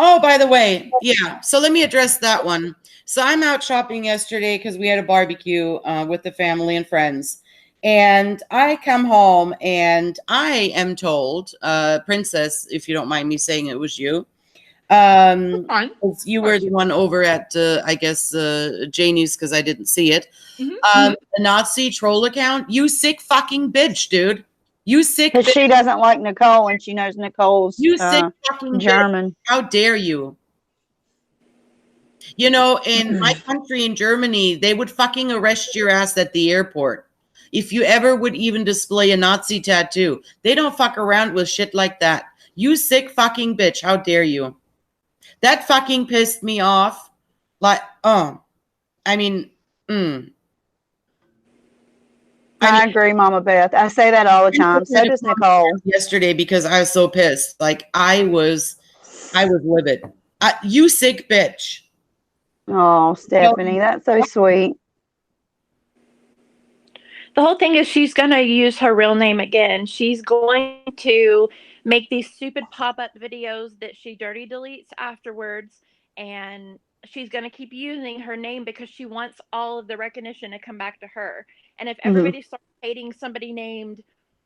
Oh, by the way, yeah. So let me address that one. So I'm out shopping yesterday because we had a barbecue with the family and friends. And I come home and I am told, Princess, if you don't mind me saying it was you. You were the one over at, I guess, Janie's because I didn't see it. The Nazi troll account. You sick fucking bitch, dude. You sick bitch. She doesn't like Nicole and she knows Nicole's sick fucking German. Bitch. How dare you? You know, in my country, in Germany, they would fucking arrest your ass at the airport. If you ever would even display a Nazi tattoo, they don't fuck around with shit like that. You sick fucking bitch. How dare you? That fucking pissed me off. Like, I mean, I agree, Mama Beth. I say that all the time. So does Nicole. Yesterday, because I was so pissed. Like, I was livid. You sick bitch. Oh, Stephanie, that's so sweet. The whole thing is she's going to use her real name again. She's going to make these stupid pop-up videos that she dirty deletes afterwards, and she's going to keep using her name because she wants all of the recognition to come back to her. And if everybody starts hating somebody named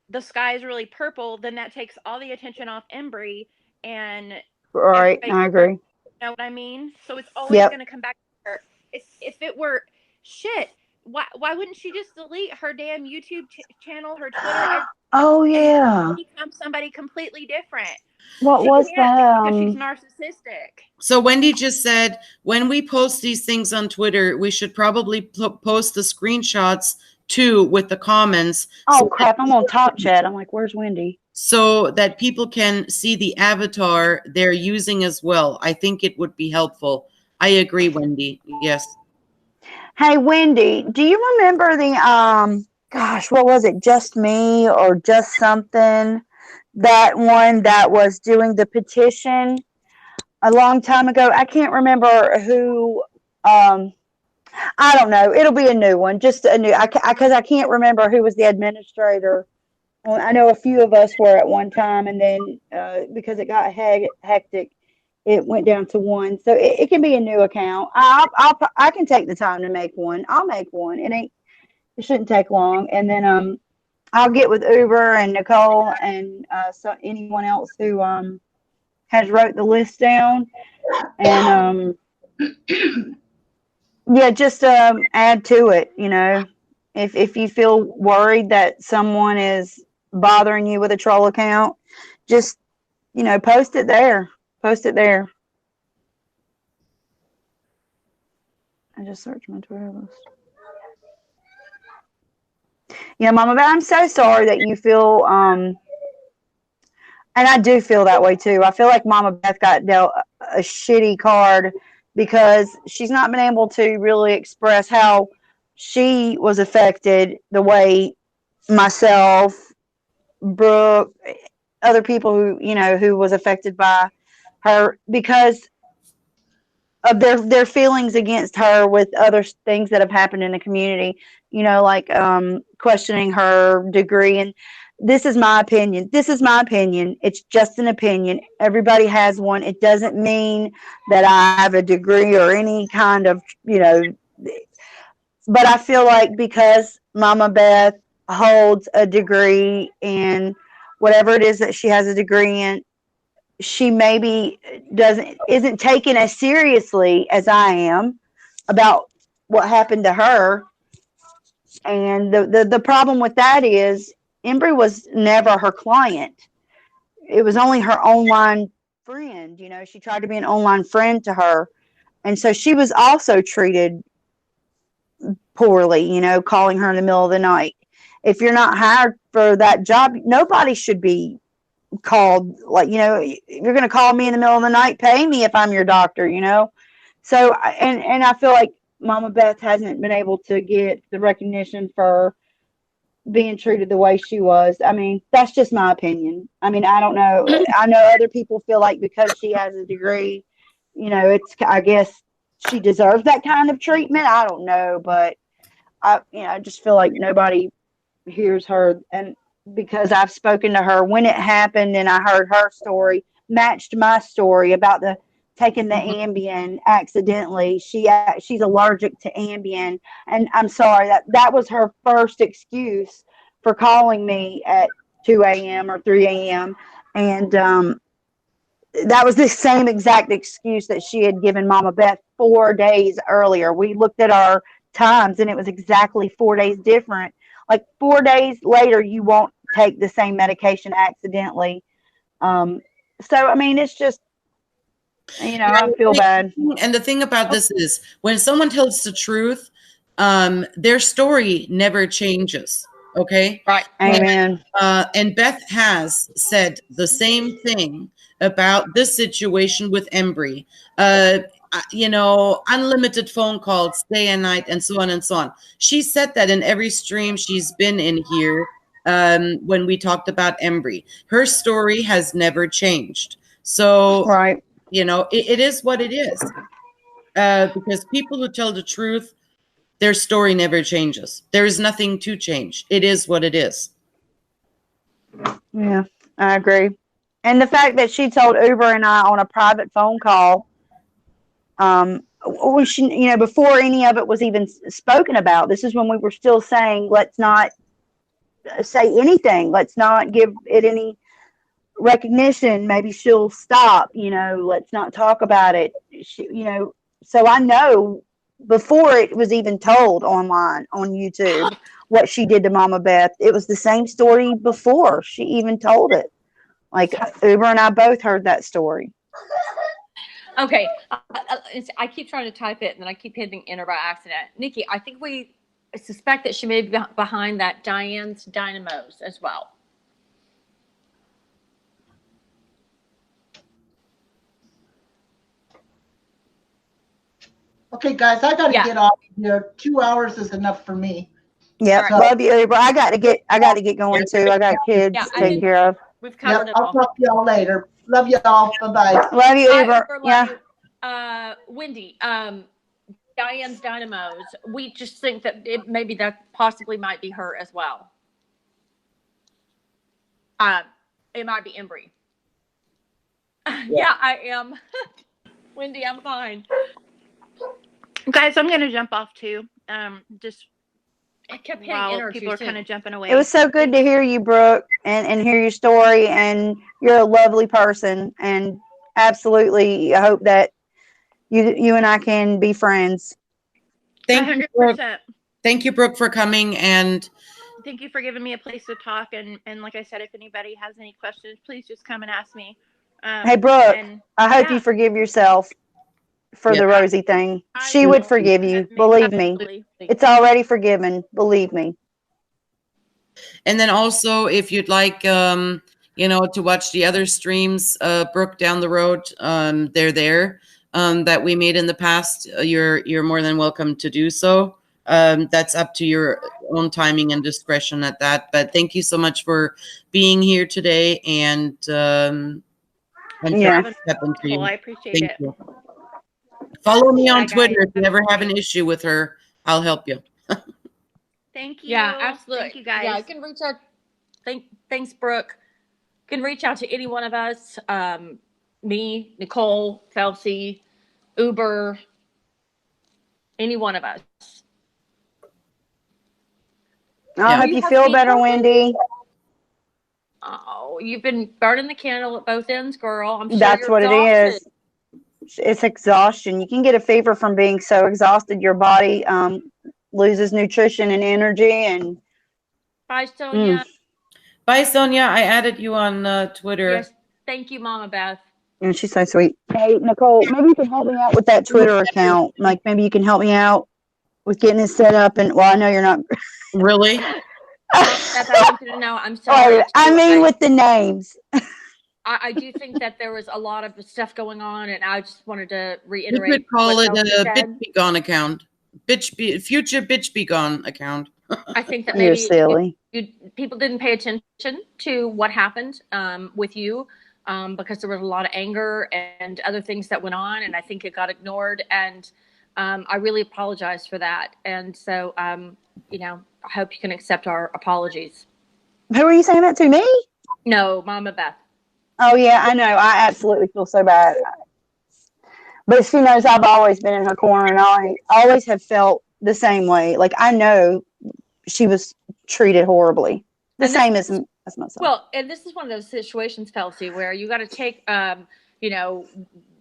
The Sky's Really Purple, then that takes all the attention off EMBREE, and right, I agree. You know what I mean? So it's always going to come back to her. If it were shit, why wouldn't she just delete her damn YouTube channel, her Twitter? Oh yeah, and become somebody completely different. What was that? Because she's narcissistic. So Wendy just said, when we post these things on Twitter, we should probably post the screenshots too with the comments. Oh crap! I'm on Top Chat. I'm like, where's Wendy? So that people can see the avatar they're using as well. I think it would be helpful. I agree, Wendy. Yes. Hey, Wendy, do you remember the, gosh, what was it? Just Me or Just Something? That one that was doing the petition a long time ago. I can't remember who, I don't know. It'll be a new one, just a new, because I can't remember who was the administrator. Well, I know a few of us were at one time, and then because it got hectic, it went down to one. So it can be a new account. I can take the time to make one. I'll make one. It shouldn't take long. And then I'll get with Uber and Nicole and so anyone else who has wrote the list down. And yeah, just add to it. You know, if you feel worried that someone is bothering you with a troll account, just post it there. Post it there. I just searched my Twitter list. Yeah, Mama Beth, I'm so sorry that you feel, and I do feel that way too. I feel like Mama Beth got dealt a shitty card because she's not been able to really express how she was affected the way myself, Brooke, other people who was affected by her because of their feelings against her with other things that have happened in the community, like questioning her degree. And this is my opinion. It's just an opinion. Everybody has one. It doesn't mean that I have a degree or any kind of, but I feel like because Mama Beth holds a degree in whatever it is that she has a degree in, she maybe isn't taken as seriously as I am about what happened to her. And the problem with that is EMBREE was never her client. It was only her online friend. She tried to be an online friend to her. And so she was also treated poorly, calling her in the middle of the night. If you're not hired for that job, nobody should be called, like, if you're going to call me in the middle of the night, pay me if I'm your doctor, So, and I feel like Mama Beth hasn't been able to get the recognition for being treated the way she was. I mean, that's just my opinion. I mean, I don't know. I know other people feel like because she has a degree, I guess she deserves that kind of treatment. I don't know, but I just feel like nobody hears her. And because I've spoken to her when it happened and I heard her story, matched my story about taking the Ambien accidentally. She's allergic to Ambien. And I'm sorry, that was her first excuse for calling me at 2 a.m. or 3 a.m. And that was the same exact excuse that she had given Mama Beth 4 days earlier. We looked at our times and it was exactly 4 days different. Like 4 days later, you won't take the same medication accidentally. So, I mean, it's just, I feel bad. And the thing about this is when someone tells the truth, their story never changes. Okay. Right. Amen. And Beth has said the same thing about this situation with EMBREE. You know, unlimited phone calls day and night and so on and so on. She said that in every stream she's been in here when we talked about EMBREE. Her story has never changed. So, Right. you know, it is what it is. Because people who tell the truth, their story never changes. There is nothing to change. It is what it is. Yeah, I agree. And the fact that she told Uber and I on a private phone call, we should, you know, before any of it was even spoken about, this is when we were still saying, let's not say anything. Let's not give it any recognition. Maybe she'll stop, you know, let's not talk about it. You know, so I know before it was even told online on YouTube what she did to Mama Beth, it was the same story before she even told it. Like Uber and I both heard that story. Okay. I keep trying to type it and then I keep hitting enter by accident. Nikki, I think we suspect that she may be behind that Diane's Dynamos as well. Okay, guys, I got to get off here. 2 hours is enough for me. Yeah, Right. love you, Uber. I got to get going too. I got kids to take care of. We've covered it I'll all. talk to y'all later. Love y'all. Bye-bye. Love you, Uber. Love you. Wendy, Diane's Dynamos, we just think that maybe that possibly might be her as well. It might be EMBREE. Yeah, I am. Wendy, I'm fine. Guys, I'm going to jump off too. Just I kept while people are kind of jumping away. It was so good to hear you, Brooke, and hear your story. And you're a lovely person. And absolutely, I hope that you and I can be friends. Thank 100%. you, Brooke. Thank you, Brooke, for coming, and thank you for giving me a place to talk. And like I said, if anybody has any questions, please just come and ask me. Hey, Brooke, I hope you forgive yourself for the Rosie thing. She would forgive you. Believe me. It's already forgiven. Believe me. And then also, if you'd like, you know, to watch the other streams, Brooke down the road, they're there, that we made in the past. You're more than welcome to do so. That's up to your own timing and discretion at that. But thank you so much for being here today. And happened to you. I appreciate it. You. Follow me on Twitter if you ever have an issue with her. I'll help you. Thank you. Yeah, absolutely. Thank you, guys. Yeah, you can reach out. Thanks, Brooke. You can reach out to any one of us. Me, Nicole, Felsie, Uber, any one of us. I hope you feel better, Wendy. Oh, you've been burning the candle at both ends, girl. I'm sure that's what exhausted. It is. It's exhaustion. You can get a fever from being so exhausted. Your body loses nutrition and energy. And bye, Sonia. Bye, Sonia. I added you on Twitter. Yes, thank you, Mama Beth. And she's so sweet. Hey, Nicole, maybe you can help me out with that Twitter account. Like, maybe you can help me out with getting it set up. And well, I know you're not really. Beth, I want you to know I'm sorry. I mean, with the names. I do think that there was a lot of stuff going on, and I just wanted to reiterate. You could call it a Bitch Be Gone account. Future Bitch Be Gone account. I think that maybe you're silly. People didn't pay attention to what happened with you because there was a lot of anger and other things that went on, and I think it got ignored. And I really apologize for that. And so, you know, I hope you can accept our apologies. Who are you saying that to? Me? No, Mama Beth. Oh, yeah, I know. I absolutely feel so bad. But she knows I've always been in her corner, and I always have felt the same way. Like, I know she was treated horribly. The same as myself. Well, and this is one of those situations, Felsie, where you got to take, you know,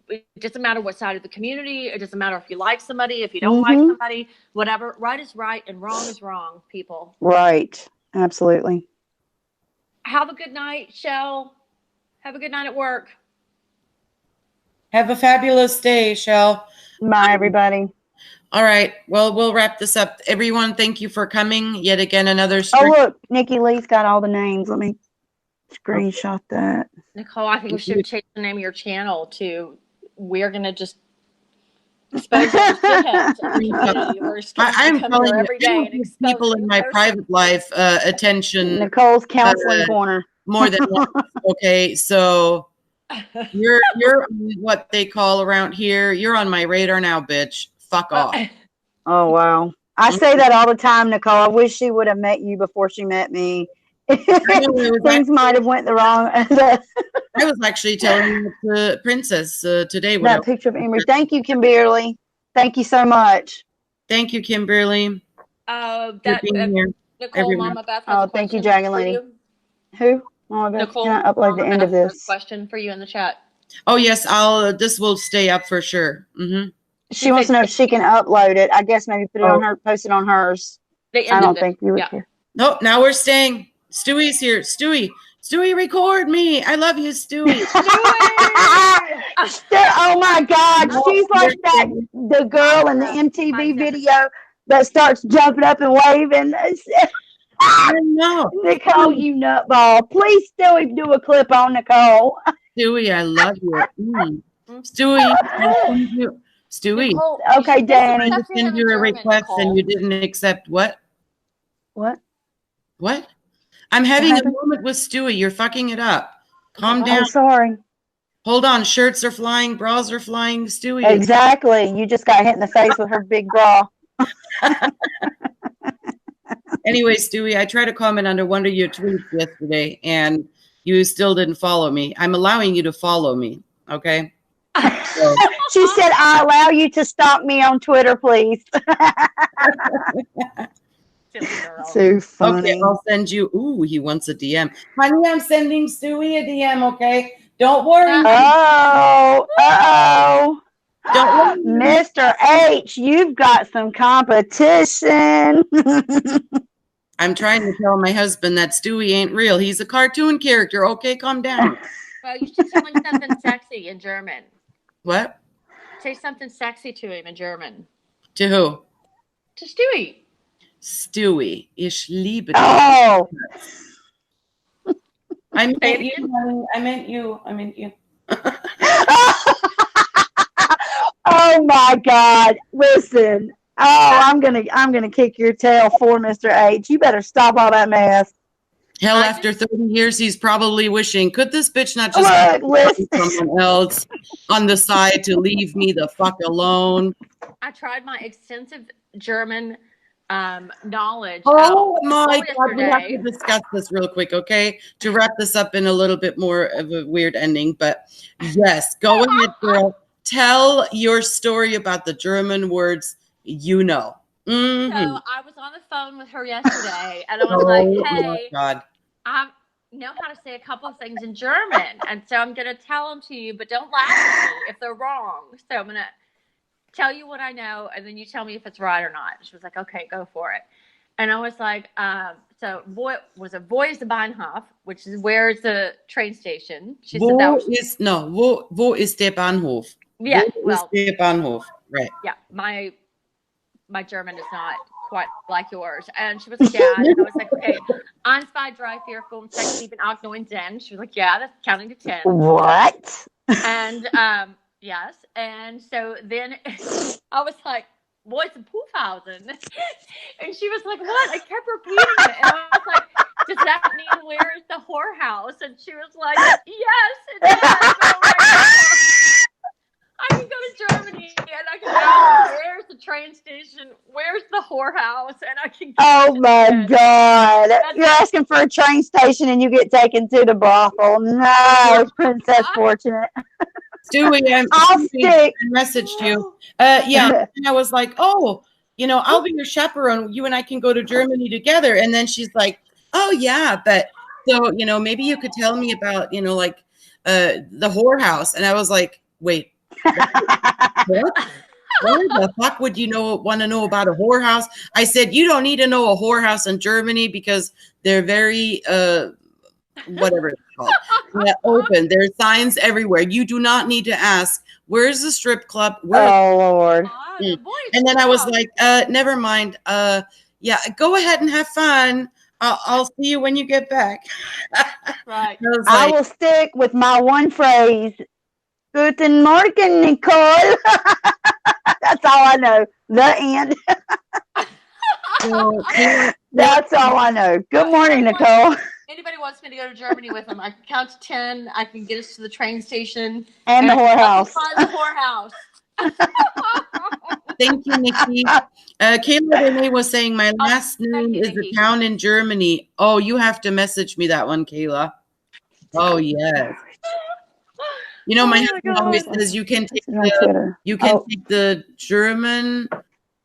it doesn't matter what side of the community. It doesn't matter if you like somebody, if you don't like somebody, whatever. Right is right and wrong is wrong, people. Right. Absolutely. Have a good night, Shell. Have a good night at work. Have a fabulous day, Shell. Bye, everybody. All right. Well, we'll wrap this up. Everyone, thank you for coming. Yet again, another Oh, stream. look, Nikki Lee's got all the names. Let me screenshot that. Nicole, I think we should change the name of your channel to "We're gonna just expose all the shitheads in the community." We're just gonna I'm come telling here you, every I day will and give expose people in new my person. private life attention Nicole's counseling corner. more than once. Okay, so you're on what they call around here. You're on my radar now, bitch. Fuck off. Oh, wow. I say that all the time, Nicole. I wish she would have met you before she met me. Things might have went the wrong. I was actually telling the princess today. That picture of Emery. Thank you, Kimberly. Thank you so much. Thank you, Kimberly. That here, Nicole, everyone. Mama Beth has a thank you, question Dragon for Lady. you. Who? Mama Beth, Nicole, can I upload the Mama end Beth of has a this? question for you in the chat. Oh yes, this will stay up for sure. Mm-hmm. She wants to know if she can upload it. I guess maybe put it on her, post it on hers. I don't think you would care. Nope. Now we're staying. Stewie's here. Stewie, record me. I love you, Stewie. Oh my God, she's like the girl in the MTV video that starts jumping up and waving. I know. Nicole, you nutball. Please, Stewie, do a clip on Nicole. Stewie, I love you. Stewie. Nicole, okay, Danny. I send you a request and you didn't accept what? What? What? I'm having a moment with Stewie. You're fucking it up. Calm down. I'm sorry. Hold on. Shirts are flying. Bras are flying. Stewie. Exactly. You just got hit in the face with her big bra. Anyway, Stewie, I tried to comment under one of your tweets yesterday, and you still didn't follow me. I'm allowing you to follow me, okay? So. She said, I allow you to stalk me on Twitter, please. So funny. Okay, I'll send you. Ooh, he wants a DM. Honey, I'm sending Stewie a DM, okay? Don't worry. Oh, Don't worry. Mr. H, you've got some competition. I'm trying to tell my husband that Stewie ain't real. He's a cartoon character. Okay, calm down. Well, you should tell him something sexy in German. What? Say something sexy to him in German. To who? To Stewie. Stewie, ich liebe dich. Oh. I meant you. I meant you. Oh my God. Listen. Oh, I'm gonna kick your tail for Mr. H. You better stop all that mess. Hell, after 30 years, he's probably wishing, could this bitch not just find someone else on the side to leave me the fuck alone? I tried my extensive German knowledge. Oh my God, we have to discuss this real quick, okay? To wrap this up in a little bit more of a weird ending, but yes, go ahead, girl. Tell your story about the German words you know. Mm-hmm. So I was on the phone with her yesterday, and I was like, "Hey, I know how to say a couple of things in German, and so I'm going to tell them to you, but don't laugh at me if they're wrong. So I'm going to tell you what I know, and then you tell me if it's right or not." She was like, "Okay, go for it." And I was like, "So what was a Wo ist der Bahnhof, which is where's the train station?" She said that was wo ist der Bahnhof? Yeah, wo ist der Bahnhof? Right. Yeah, my German is not quite like yours. And she was like, yeah. And I was like, okay, 1, 2, 3, 4, 5, 6, 7, 8, 9, 10. She was like, yeah, that's counting to 10. What? And yes. And so then I was like, what's a Poofhausen? And she was like, what? I kept repeating it. And I was like, does that mean where is the whorehouse? And she was like, yes, it does. I can go to Germany and I can ask where's the train station, where's the whorehouse, and I can. Oh my God! You're asking for a train station and you get taken to the brothel. No, Princess Fortunate. Stewie, I messaged you. Yeah, and I was like, oh, I'll be your chaperone. You and I can go to Germany together. And then she's like, oh yeah, but so maybe you could tell me about the whorehouse. And I was like, wait. What? Why the fuck would you want to know about a whorehouse? I said, you don't need to know a whorehouse in Germany because they're very whatever it's called, open. There are signs everywhere. You do not need to ask, where's the strip club? Oh Lord. And then I was like, never mind. Yeah, go ahead and have fun. I'll see you when you get back. Right. I will stick with my one phrase. Guten Morgen, Nicole. That's all I know. The end. That's all I know. Good morning, Nicole. Anybody wants me to go to Germany with them, I can count to 10. I can get us to the train station. And the whorehouse. Find the whorehouse. Thank you, Nikki. Kayla Renee was saying my last name is a town in Germany. Oh, you have to message me that one, Kayla. Oh, yes. You know, my husband always says you can take the German,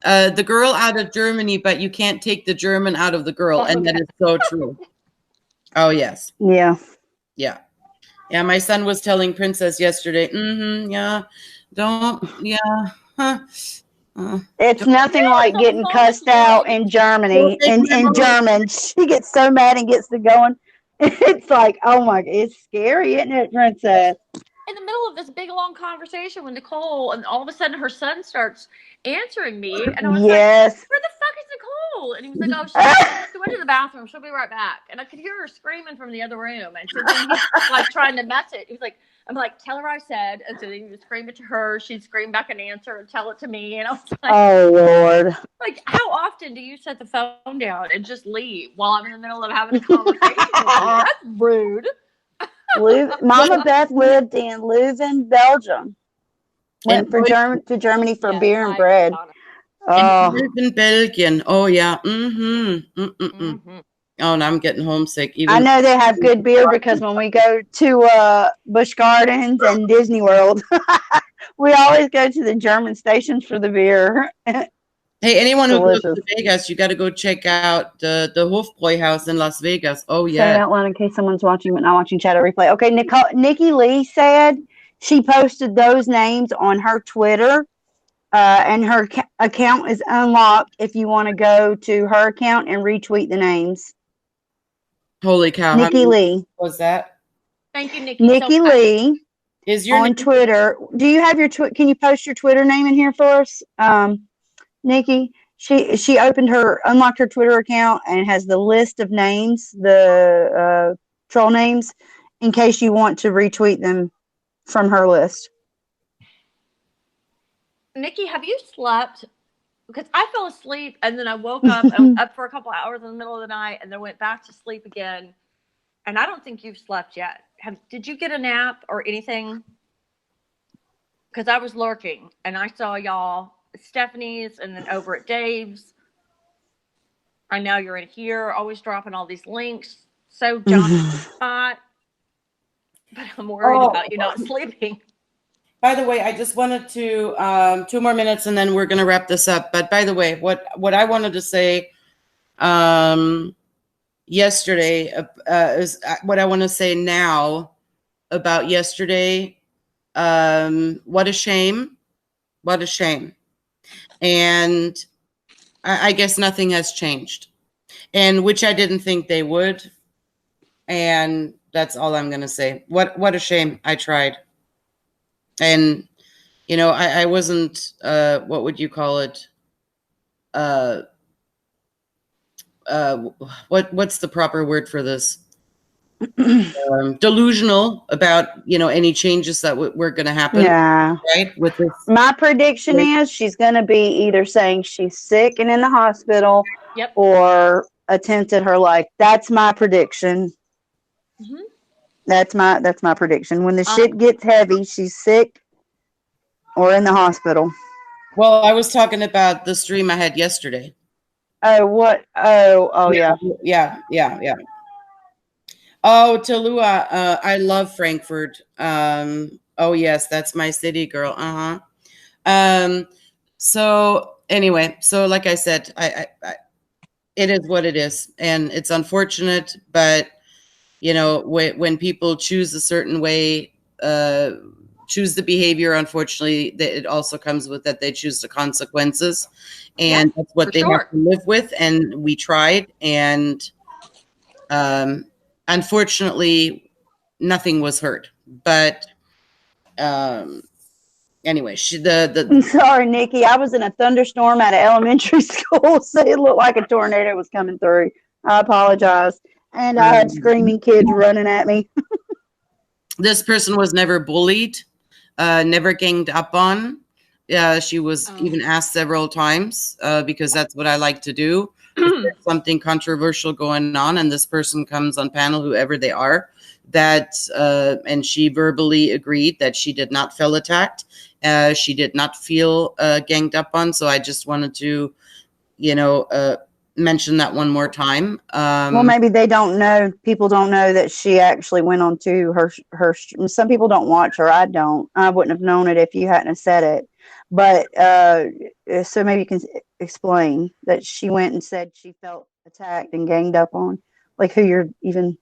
the girl out of Germany, but you can't take the German out of the girl. And that is so true. Oh, yes. Yeah. Yeah. Yeah, my son was telling Princess yesterday, yeah, don't, yeah, huh. It's nothing like getting cussed out in Germany, in German. She gets so mad and gets to going. It's like, oh my, it's scary, isn't it, Princess? In the middle of this big long conversation with Nicole, and all of a sudden her son starts answering me, and I was like, where the fuck is Nicole? And he was like, oh, she went to the bathroom, she'll be right back. And I could hear her screaming from the other room, and so then he's like trying to mess it. He's like, I'm like, tell her I said. And so then you scream it to her, she'd scream back an answer and tell it to me. And I was like, oh Lord. Like, how often do you set the phone down and just leave while I'm in the middle of having a conversation with you? That's rude. Mama Beth lived in Leuven, Belgium. Went to Germany for beer and bread. Oh, in Belgium. Oh yeah. Oh, and I'm getting homesick. I know they have good beer because when we go to Busch Gardens and Disney World, we always go to the German stations for the beer. Hey, anyone who goes to Vegas, you got to go check out the Hofbräuhaus in Las Vegas. Oh, yeah. Say it out loud in case someone's watching but not watching chat or replay. Okay, Nikki Lee said she posted those names on her Twitter, and her account is unlocked if you want to go to her account and retweet the names. Holy cow. Nikki Lee. What was that? Thank you, Nikki. Nikki Lee is your on Twitter. Do you have your can you post your Twitter name in here for us? Nikki, she unlocked her Twitter account and has the list of names, the troll names, in case you want to retweet them from her list. Nikki, have you slept? Because I fell asleep and then I woke up. I was up for a couple hours in the middle of the night and then went back to sleep again. And I don't think you've slept yet. Did you get a nap or anything? Because I was lurking and I saw y'all. Stephanie's and then over at Dave's. I know you're in here, always dropping all these links. So John spot. But I'm worried about you not sleeping. By the way, I just wanted to 2 more minutes and then we're gonna wrap this up. But by the way, what I wanted to say yesterday is what I want to say now about yesterday. What a shame. What a shame. And I guess nothing has changed, and which I didn't think they would. And that's all I'm going to say. What a shame. I tried. And, you know, I wasn't, what would you call it? What's the proper word for this? Delusional about, you know, any changes that were going to happen. Yeah. Right. With this. My prediction is she's going to be either saying she's sick and in the hospital, or attempted her life. That's my prediction. That's my prediction. When the shit gets heavy, she's sick or in the hospital. Well, I was talking about the stream I had yesterday. Oh, what? Oh, yeah. Yeah. Oh, Tallulah, I love Frankfurt. Oh, yes, that's my city, girl. So anyway, so like I said, I it is what it is, and it's unfortunate, but you know, when people choose a certain way, choose the behavior, unfortunately, that it also comes with that they choose the consequences, and that's what they have to live with. And we tried, and unfortunately, nothing was hurt. But anyway, I'm sorry, Nikki. I was in a thunderstorm at an elementary school, so it looked like a tornado was coming through. I apologize. And I had screaming kids running at me. This person was never bullied, never ganged up on. She was even asked several times because that's what I like to do. If there's something controversial going on and this person comes on panel, whoever they are, that and she verbally agreed that she did not feel attacked. She did not feel ganged up on. So I just wanted to, mention that one more time. Well, maybe they don't know. People don't know that she actually went on to her. Some people don't watch her. I don't. I wouldn't have known it if you hadn't have said it. But so maybe you can explain that she went and said she felt attacked and ganged up on, like who you're even.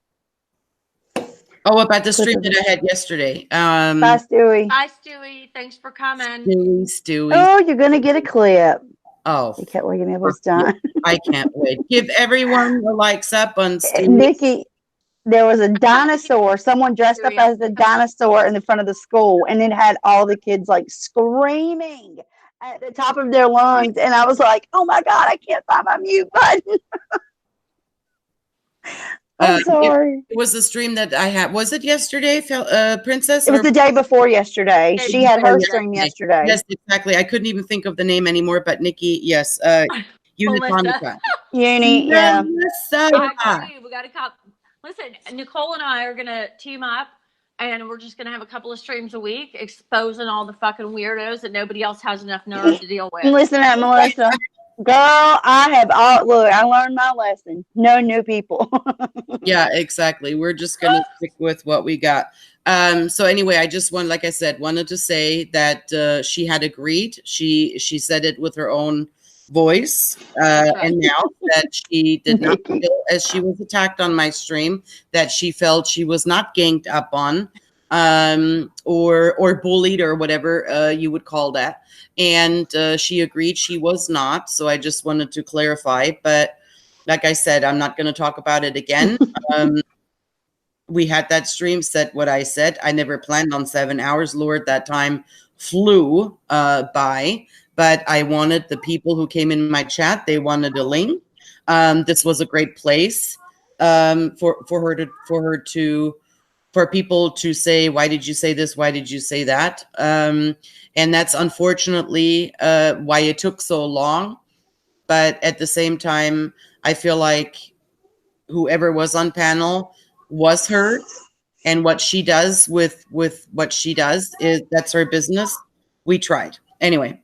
Oh, about the stream that I had yesterday. Bye, Stewie. Hi, Stewie. Thanks for coming. Stewie. Oh, you're gonna get a clip. Oh, he kept waiting. It was done. I can't wait. Give everyone the likes up on Stewie. Nikki, there was a dinosaur. Someone dressed up as a dinosaur in the front of the school, and it had all the kids like screaming at the top of their lungs. And I was like, "Oh my God, I can't find my mute button." I'm sorry. It was the stream that I had. Was it yesterday, Princess? It was the day before yesterday. She had her stream yesterday. Yes, exactly. I couldn't even think of the name anymore, but Nikki, yes. Unitonica. Uni, yeah. I agree. We got to cop. Listen, Nicole and I are going to team up, and we're just going to have a couple of streams a week exposing all the fucking weirdos that nobody else has enough nerve to deal with. Listen at Melissa. Girl, I learned my lesson. No new people. Yeah, exactly. We're just going to stick with what we got. So anyway, I just wanted to say that she had agreed. She said it with her own voice, and now that she did not feel as she was attacked on my stream, that she felt she was not ganged up on, or bullied, or whatever you would call that. And she agreed she was not. So I just wanted to clarify. But like I said, I'm not going to talk about it again. We had that stream, said what I said. I never planned on 7 hours. Lord, that time flew by. But I wanted the people who came in my chat, they wanted a link. This was a great place for people to say, why did you say this? Why did you say that? And that's unfortunately why it took so long. But at the same time, I feel like whoever was on panel was heard. And what she does with what she does that's her business. We tried. Anyway.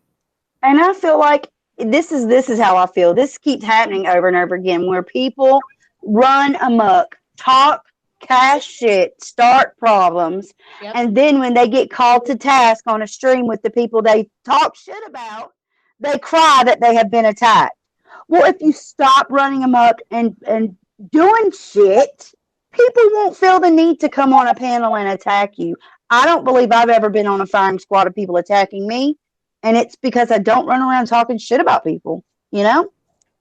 And I feel like this is how I feel. This keeps happening over and over again, where people run amok, talk cash shit, start problems, and then when they get called to task on a stream with the people they talk shit about, they cry that they have been attacked. Well, if you stop running amok and doing shit, people won't feel the need to come on a panel and attack you. I don't believe I've ever been on a firing squad of people attacking me, and it's because I don't run around talking shit about people, and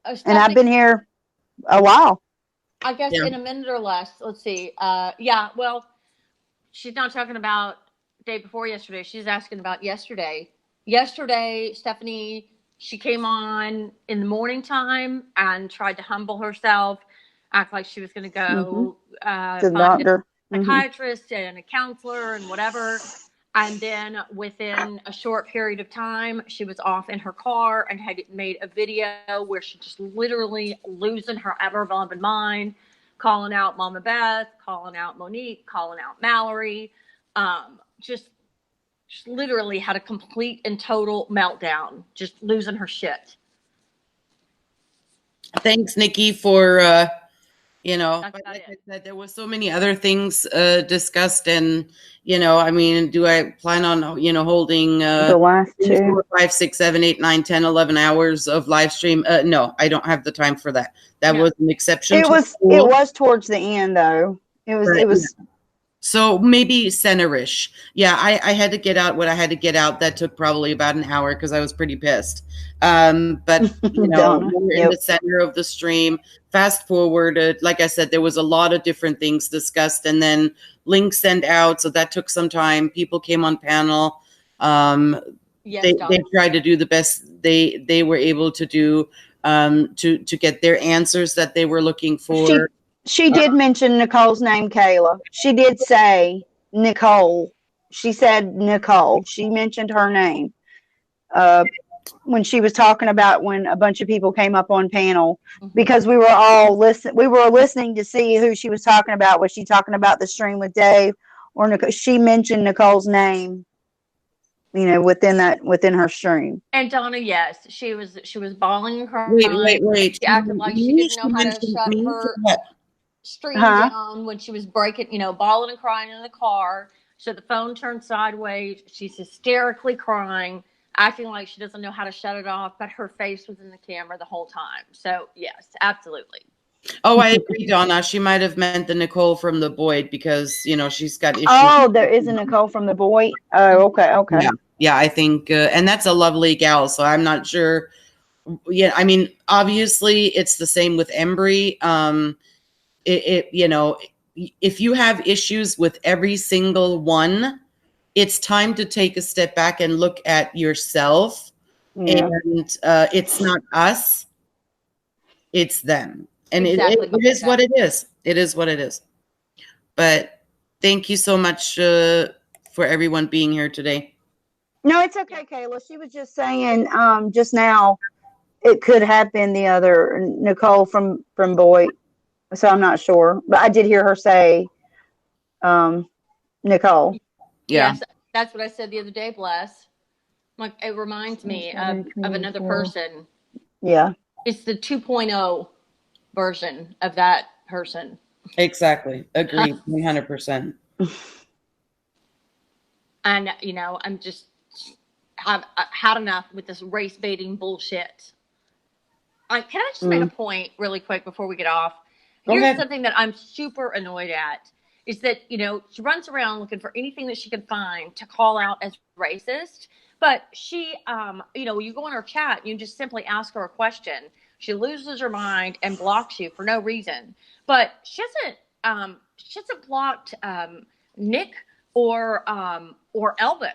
I've been here a while. I guess in a minute or less. Let's see. Well, she's not talking about day before yesterday. She's asking about yesterday. Yesterday, Stephanie, she came on in the morning time and tried to humble herself, act like she was going to go to the doctor, a psychiatrist and a counselor and whatever. And then within a short period of time, she was off in her car and had made a video where she just literally losing her ever-loving mind, calling out Mama Beth, calling out Monique, calling out Mallory, just literally had a complete and total meltdown, just losing her shit. Thanks, Nikki, for but like I said, there was so many other things discussed, and do I plan on holding the last 2, 4, 5, 6, 7, 8, 9, 10, 11 hours of live stream? No, I don't have the time for that. That was an exception. It was towards the end, though. It was So maybe center-ish. Yeah, I had to get out what I had to get out. That took probably about an hour because I was pretty pissed. But you know, we were in the center of the stream. Fast forwarded, like I said, there was a lot of different things discussed, and then links sent out. So that took some time. People came on panel. Yes, they tried to do the best they were able to do to get their answers that they were looking for. She did mention Nicole's name, Kayla. She did say Nicole. She said Nicole. She mentioned her name when she was talking about when a bunch of people came up on panel, because we were all listening to see who she was talking about. Was she talking about the stream with Dave or Nicole? She mentioned Nicole's name, you know, within her stream. And Donna, yes, she was bawling and crying. Wait. She acted like she didn't know how to shut her stream down when she was breaking, you know, bawling and crying in the car. So the phone turned sideways. She's hysterically crying, acting like she doesn't know how to shut it off, but her face was in the camera the whole time. So yes, absolutely. Oh, I agree, Donna. She might have meant the Nicole from the Boyd because, you know, she's got issues. Oh, there is a Nicole from the Boyd. Oh, okay. Yeah, I think, and that's a lovely gal. So I'm not sure. Yeah, I mean, obviously, it's the same with EMBREE. You know, if you have issues with every single one, it's time to take a step back and look at yourself. Yeah. And it's not us, it's them. And exactly. it is what it is. It is what it is. But thank you so much for everyone being here today. No, it's okay, Kayla. She was just saying just now it could have been the other Nicole from Boyd. So I'm not sure. But I did hear her say Nicole. Yeah. Yes, that's what I said the other day, Bless. Like, it reminds me of another person. Yeah. It's the 2.0 version of that person. Exactly. Agreed. 100%. And, you know, I'm just have had enough with this race baiting bullshit. Can I just make a point really quick before we get off? Here's something that I'm super annoyed at is that, you know, she runs around looking for anything that she can find to call out as racist. But she, you know, you go in her chat and you just simply ask her a question. She loses her mind and blocks you for no reason. But she hasn't blocked Nick or Elvis.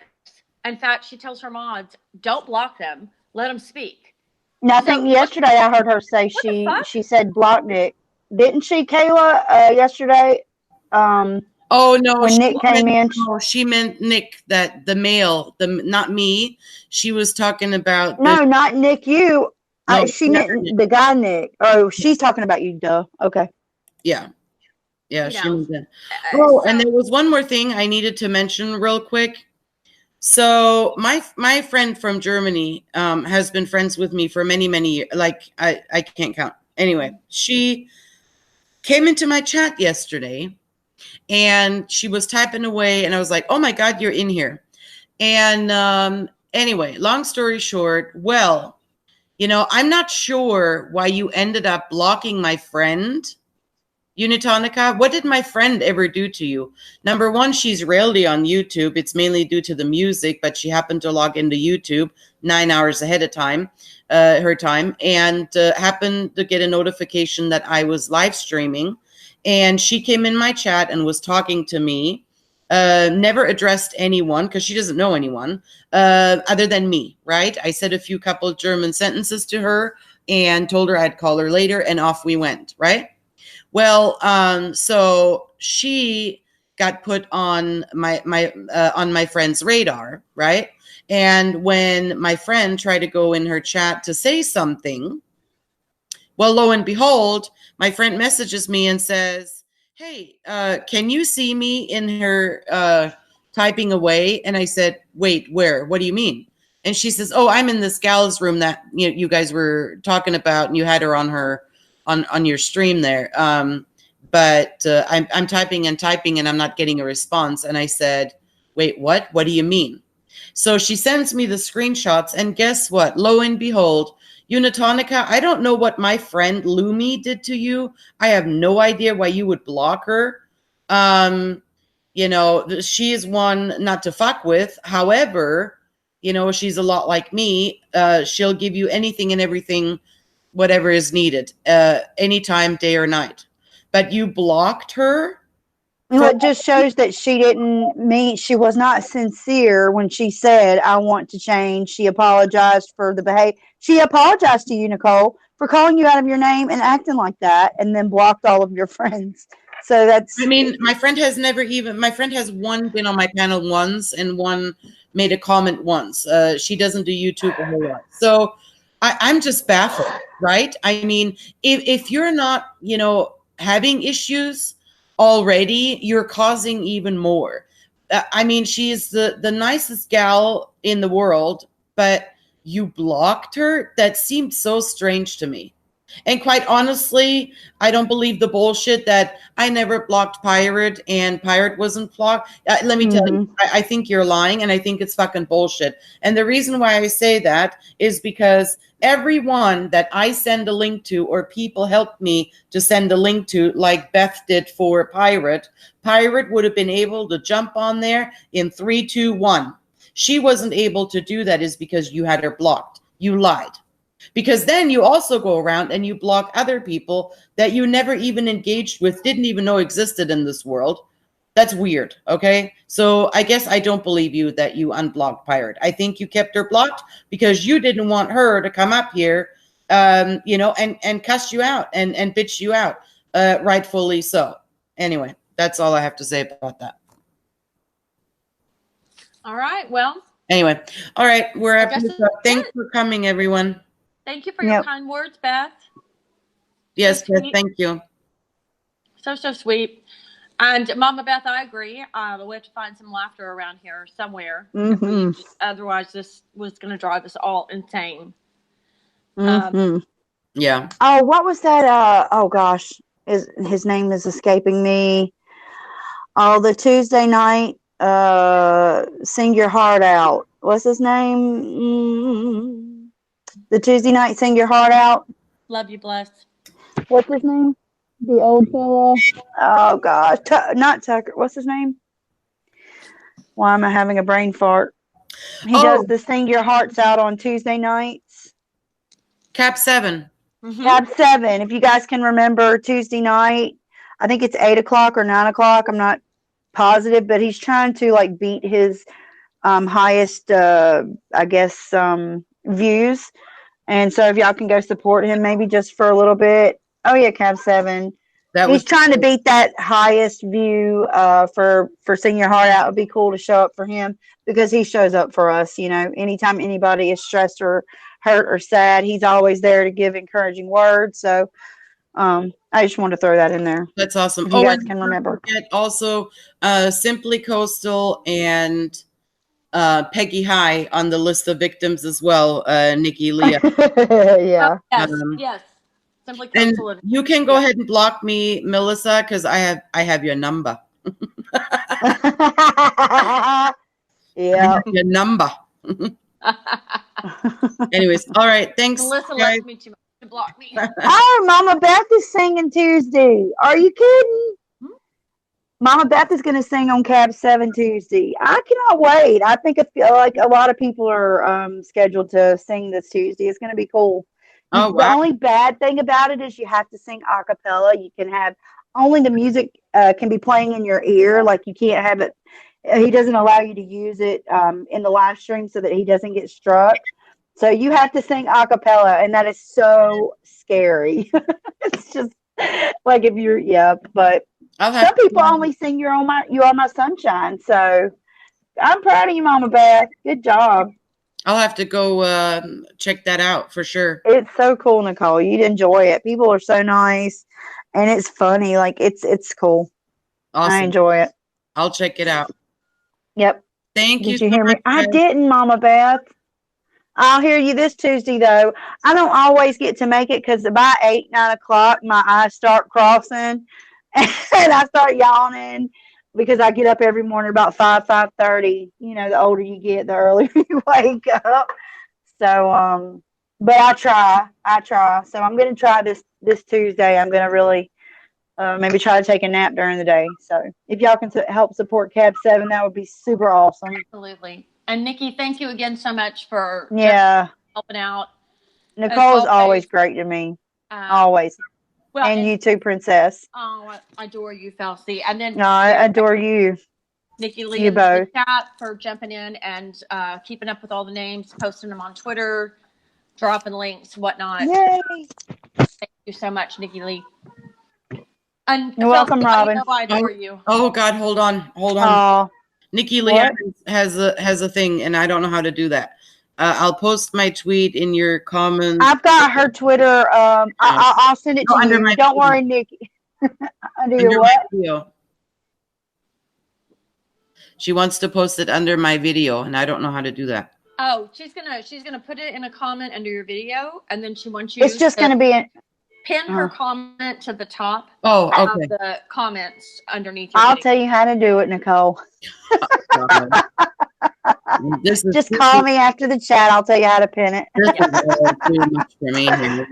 In fact, she tells her mods, don't block them, let them speak. Now, I think yesterday I heard her say she said block Nick. Didn't she, Kayla, yesterday? Oh no! When Nick came in, she meant Nick, that the male, not me. She was talking about not Nick. You. No, she meant the guy Nick. Oh, she's talking about you. Duh. Okay. Yeah. She meant that. Oh, and there was one more thing I needed to mention real quick. So my friend from Germany has been friends with me for many years. Like I can't count. Anyway, she came into my chat yesterday and she was typing away and I was like, oh my God, you're in here. And anyway, long story short, well, you know, I'm not sure why you ended up blocking my friend, Unitonica. What did my friend ever do to you? Number one, she's rarely on YouTube. It's mainly due to the music, but she happened to log into YouTube 9 hours ahead of time. Her time, and happened to get a notification that I was live streaming, and she came in my chat and was talking to me, never addressed anyone because she doesn't know anyone other than me, right? I said a couple of German sentences to her and told her I'd call her later, and off we went, right? Well, so she got put on my friend's radar, right? And when my friend tried to go in her chat to say something, well, lo and behold, my friend messages me and says, hey, can you see me in her typing away? And I said, wait, where? What do you mean? And she says, oh, I'm in this gal's room that you guys were talking about, and you had her on your stream there. But I'm typing and I'm not getting a response. And I said, wait, what? What do you mean? So she sends me the screenshots, and guess what? Lo and behold, Unitonica, I don't know what my friend Lumi did to you. I have no idea why you would block her. You you know, she is one not to fuck with. However, you know, she's a lot like me. She'll give you anything and everything, whatever is needed, anytime, day or night. But you blocked her. Well, it just shows that she didn't mean, she was not sincere when she said, I want to change. She apologized for the behavior. She apologized to you, Nicole, for calling you out of your name and acting like that, and then blocked all of your friends. So that's, I mean, my friend has one been on my panel once, and one made a comment once. She doesn't do YouTube a whole lot. So I'm just baffled, right? I mean, if you're not, you know, having issues already, you're causing even more. I mean, she's the nicest gal in the world, but you blocked her? That seemed so strange to me. And quite honestly, I don't believe the bullshit that I never blocked Pirate and Pirate wasn't blocked. Let me tell you, I think you're lying, and I think it's fucking bullshit. And the reason why I say that is because everyone that I send a link to, or people help me to send a link to, like Beth did for Pirate would have been able to jump on there in 3, 2, 1. She wasn't able to do that is because you had her blocked. You lied. Because then you also go around and you block other people that you never even engaged with, didn't even know existed in this world. That's weird, okay? So I guess I don't believe you that you unblocked Pirate. I think you kept her blocked because you didn't want her to come up here, you know, and cuss you out and bitch you out, rightfully so. Anyway, that's all I have to say about that. All right, well. Anyway, all right, we're up. Thanks for coming, everyone. Thank you for your kind words, Beth. Yes, Beth, thank you. So sweet. And Mama Beth, I agree. We have to find some laughter around here somewhere. Otherwise, this was going to drive us all insane. Yeah. Oh, what was that? Oh, gosh. His name is escaping me. Oh, the Tuesday night, Sing Your Heart Out. What's his name? The Tuesday night, Sing Your Heart Out. Love you, bless. What's his name? The old fella. Oh, gosh. Not Tucker. What's his name? Why am I having a brain fart? He does the Sing Your Hearts Out on Tuesday nights. Cap 7. Cap 7. If you guys can remember Tuesday night, I think it's 8 o'clock or 9 o'clock. I'm not positive, but he's trying to like beat his highest, I guess, views. And so if y'all can go support him, maybe just for a little bit. Oh yeah, Cap 7. He's trying to beat that highest view for Sing Your Heart Out. It would be cool to show up for him because he shows up for us. You know, anytime anybody is stressed or hurt or sad, he's always there to give encouraging words. So I just wanted to throw that in there. That's awesome. If you guys can remember. Also, Simply Coastal and Peggy High on the list of victims as well. Nikki, Leah. Yeah. Yes. Simply And Coastal. you can go ahead and block me, Melissa, because I have your number. Yeah. Your number. Anyways, all right. Thanks. Melissa loves me too much to block me. Oh, Mama Beth is singing Tuesday. Are you kidding? Mama Beth is going to sing on Cab 7 Tuesday. I cannot wait. I think like a lot of people are scheduled to sing this Tuesday. It's going to be cool. Oh, The only bad thing about it is you have to sing a cappella. You can have only the music can be playing in your ear. Like you can't have it. He doesn't allow you to use it in the live stream so that he doesn't get struck. So you have to sing a cappella, and that is so scary. It's just like if you're but some people only sing You Are My Sunshine. So I'm proud of you, Mama Beth. Good job. I'll have to go check that out for sure. It's so cool, Nicole. You'd enjoy it. People are so nice, and it's funny. Like it's cool. Awesome. I enjoy it. I'll check it out. Yep. Thank you. Did you hear me? I didn't, Mama Beth. I'll hear you this Tuesday, though. I don't always get to make it because by 8, 9 o'clock, my eyes start crossing, and I start yawning because I get up every morning about 5:30. You know, the older you get, the earlier you wake up. So, but I try. So I'm going to try this Tuesday. I'm going to really maybe try to take a nap during the day. So if y'all can help support Cab 7, that would be super awesome. Absolutely. And Nikki, thank you again so much for helping out. Nicole's always great to me. Always. Well, and you too, Princess. Oh, I adore you, Felsie. And then I adore you. Nikki Lee in the chat for jumping in and keeping up with all the names, posting them on Twitter, dropping links, whatnot. Yay! Thank you so much, Nikki Lee. And you're welcome, Robin. I adore you. Oh God, hold on. Nikki Lee has a thing, and I don't know how to do that. I'll post my tweet in your comments. I've got her Twitter. I'll send it to you. Don't worry, Nikki. under your what? Video. She wants to post it under my video, and I don't know how to do that. Oh, she's gonna put it in a comment under your video, and then she wants you. It's just gonna be pin her comment to the top. Oh, okay. Of the comments underneath. Your I'll video. tell you how to do it, Nicole. Just call me after the chat. I'll tell you how to pin it. This is too much for me here.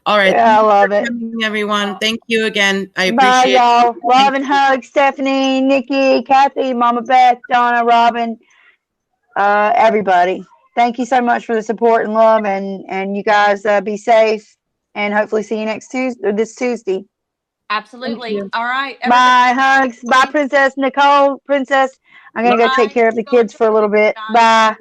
All right. Yeah, I love it. Everyone, thank you again. I appreciate Bye, y'all. Love and hugs, Stephanie, Nikki, Kathy, Mama Beth, Donna, Robin, everybody. Thank you so much for the support and love, and you guys be safe, and hopefully see you this Tuesday. Absolutely. All right. Bye, hugs. Bye, Princess Nicole. Princess, I'm going to go take care of the kids for a little bit. Bye.